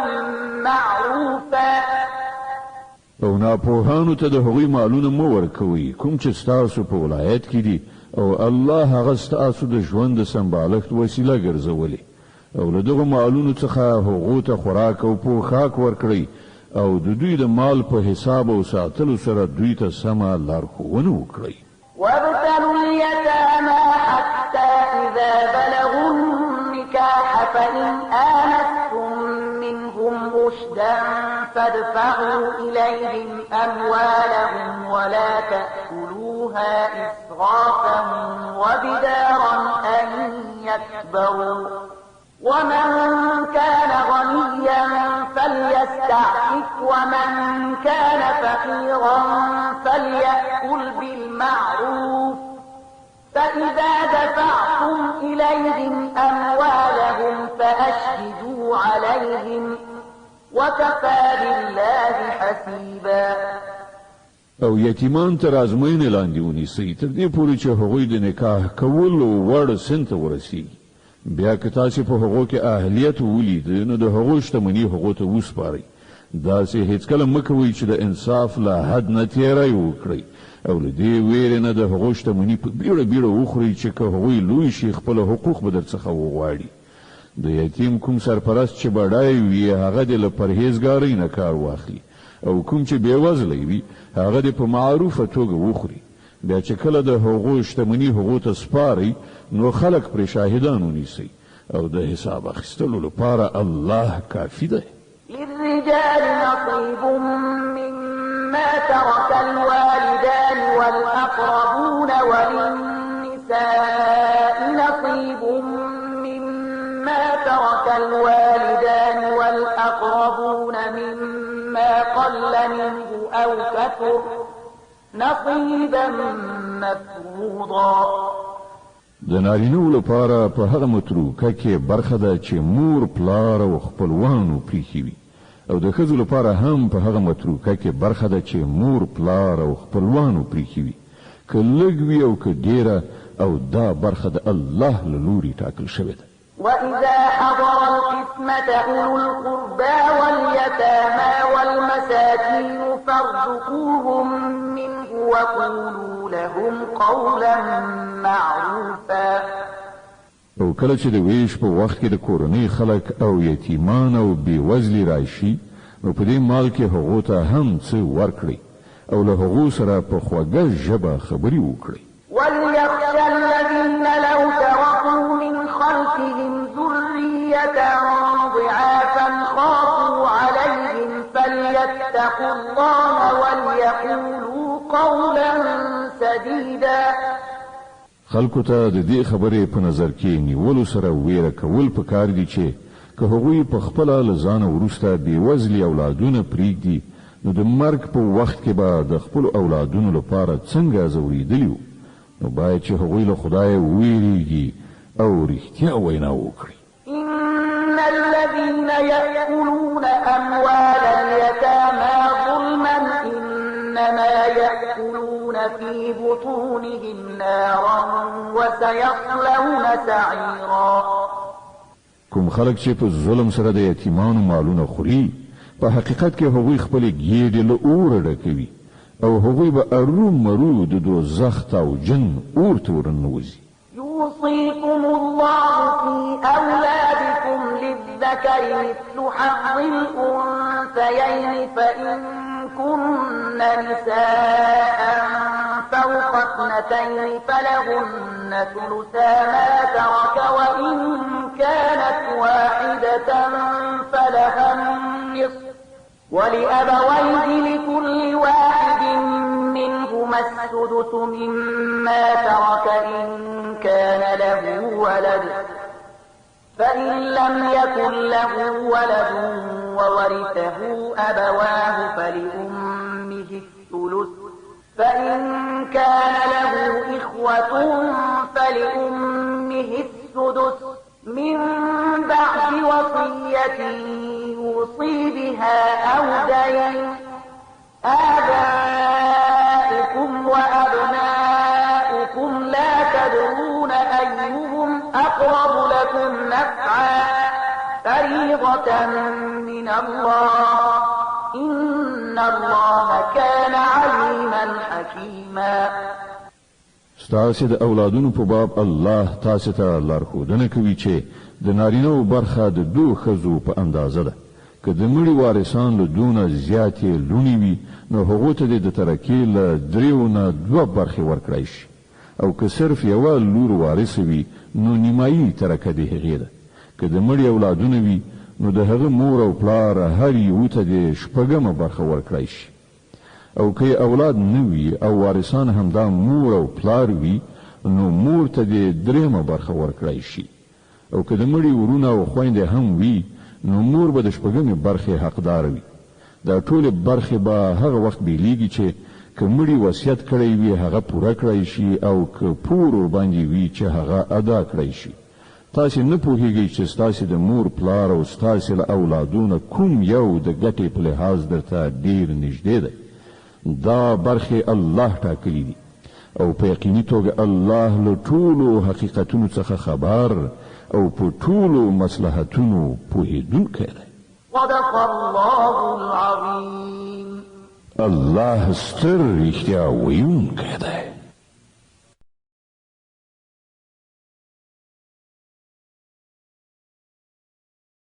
S2: معروفا. او ناپوهانو ته د هغوی مالونه مه ورکوئ کوم چې ستاسو په ولایت کې دي او الله هغه ستاسو د ژوند د سمبالښت وسیله ګرځولې او له دغو مالونو څخه هغو ته خوراک او پوښاک ورکړئ او د دوی د مال په حساب او ساتلو سره دوی ته سمه لارښوونه وکړئ. وابتلوا اليتامى حتى إذا بلغوا النكاح فإن آنستم منهم رشدا فادفعوا إليهم أموالهم ولا تأكلوها إسرافا وبدارا أن يكبروا. ومن كان غنيا فليستعفف ومن كان فقيرا فليأكل بالمعروف. فإذا دفعتم إليهم أموالهم فأشهدوا عليهم وكفى بالله
S3: حسيبا
S2: او یتیمان تر ازموینې لاندې ونیسئ تر دې پورې چې هغوی د نکاح کولو وړ سن ته ورسیږي. بیا که تاسې په هغو کې اهلیت ولید نو د هغو شتمني هغو ته وسپارئ. داسې هیڅکله مه کوئ چې د انصاف له حد نه تېری وکړئ او له دې ویرې نه د هغو شتمني په بیړه بیړه وخورئ چې که هغوی لوی شي خپل حقوق به درڅخه وغواړي. د یتیم کوم سرپرست چې بډای وي هغه د له پرهیزګارۍ نه کار واخلي او کوم چې بېوزلی وي هغه د په معروفه توګه وخوري. بیا چې کله د هغو شتمني هغو ته سپارئ نو خلک پرې شاهدان ونیسئ او د حساب اخیستلو لپاره الله کافي دی.
S3: للرجال نصيب مما ترك الوالدان والأقربون وللنساء نصيب مما ترك الوالدان والأقربون مما قل منه أو كثر نصيبا مفروضا.
S2: د نارینه‌و لپاره په هغه متروکه کې برخه ده چې مور پلار او خپلوانو پریښي وي او د ښځو لپاره هم په هغه متروکه کې برخه ده چې مور پلار او خپلوانو پریښي وي که لږ وي او که ډیره او دا برخه د الله له لوري ټاکل شوې ده.
S3: وإذا حضر القسمة أولو القربى واليتامى والمساكين فارزقوهم منه وقولوا لهم قولا معروفا.
S2: او کله چې د ویش په وخت کې د کورنۍ خلک او یتیمان او بېوزلي راشي نو په دې مال کې هغو ته هم څه ورکړئ او له هغو سره په خوږه ژبه خبرې وکړئ.
S3: وليخشى الذين لو تركوا من خلفهم ذرية ضعافا خافوا عليهم فليتقوا الله وليقولوا قولا سديدا.
S2: خلکو ته د دې خبرې په نظر کې نیولو سره ویره کول پکار دي چې که هغوی په خپله له ځانه وروسته بېوزلي اولادونه پرېږدي نو د مرګ په وخت کې به د خپلو اولادونو لپاره څنګه ځورېدلي وو نو باید چې هغوی له خدایه وویریږي او رښتیا وینا وکړي.
S3: إن الذين يأكلون أموال اليتامى ظلما إنما يأكلون في بطونهم نارا وسيصلون سعيرا.
S2: کوم خلک چې په ظلم سره د یتیمانو مالونه خوري په حقیقت کې هغوی خپلې ګېډې له اوره ډکوي او هغوی به ارومرو د دوزخ تاوجن اور ته ورننوځي.
S3: يوصيكم الله في أولادكم للذكر مثل حظ الأنثيين فإن كن نساء فوق اثنتين فلهن ثلثا ما ترك وإن كانت واحدة فلها النصف ولأبويه لكل واحد منهما السدس مما ترك إن كان له ولد فإن لم يكن له ولد وورثه أبواه فلأمه الثلث فإن كان له إخوة فلأمه السدس من بعد وصية يوصي بها أو دين. آبائكم وأبناؤكم لا تدرون أيهم أقرب لكم نفعا فريضة من الله إن الله كان عليما حكيما.
S2: ستاسو د اولادونو په باب الله تاسو ته لارښودنه کوي چې د نارینه‌و برخه د دوه ښځو په اندازه ده. که د مړي وارثان له دونه زیاتې لوڼې وي نو هغو ته د ترکې له دریو نه دوه برخې ورکړی شي او که صرف یوه لور وارثه وي نو نیمایي ترکه د هغې ده. که د مړي اولادونه وي نو د هغه مور او پلار هر یو ته د شپږمه برخه ورکړی شي او که اولاد نه وي او وارثان همدا مور او پلار وي نو مور ته د درېیمه برخه ورکړی شي او که د مړي ورونه او خویندې هم وي نو مور به د شپږمې برخې حقدار وي. دا ټولې برخې به هغه وخت بیلیږي چې که مړي وصیت کړی وي هغه پوره کړی شي او که پور ورباندې وي چې هغه ادا کړی شي. تاسو نه پوهیږئ چې تاسو د مور پلار او تاسو له اولادونو کوم یو د ګټې په لحاظ درته ډیر نږدې دی دا برخه الله ټاکلي دي او په یقیني توګه الله له ټولو حقیقتونو څخه خبر او په ټولو مصلحتونو پوهیدونکی دی
S3: صدق الله العظيم
S2: الله ستر رښتیا ویونکی دی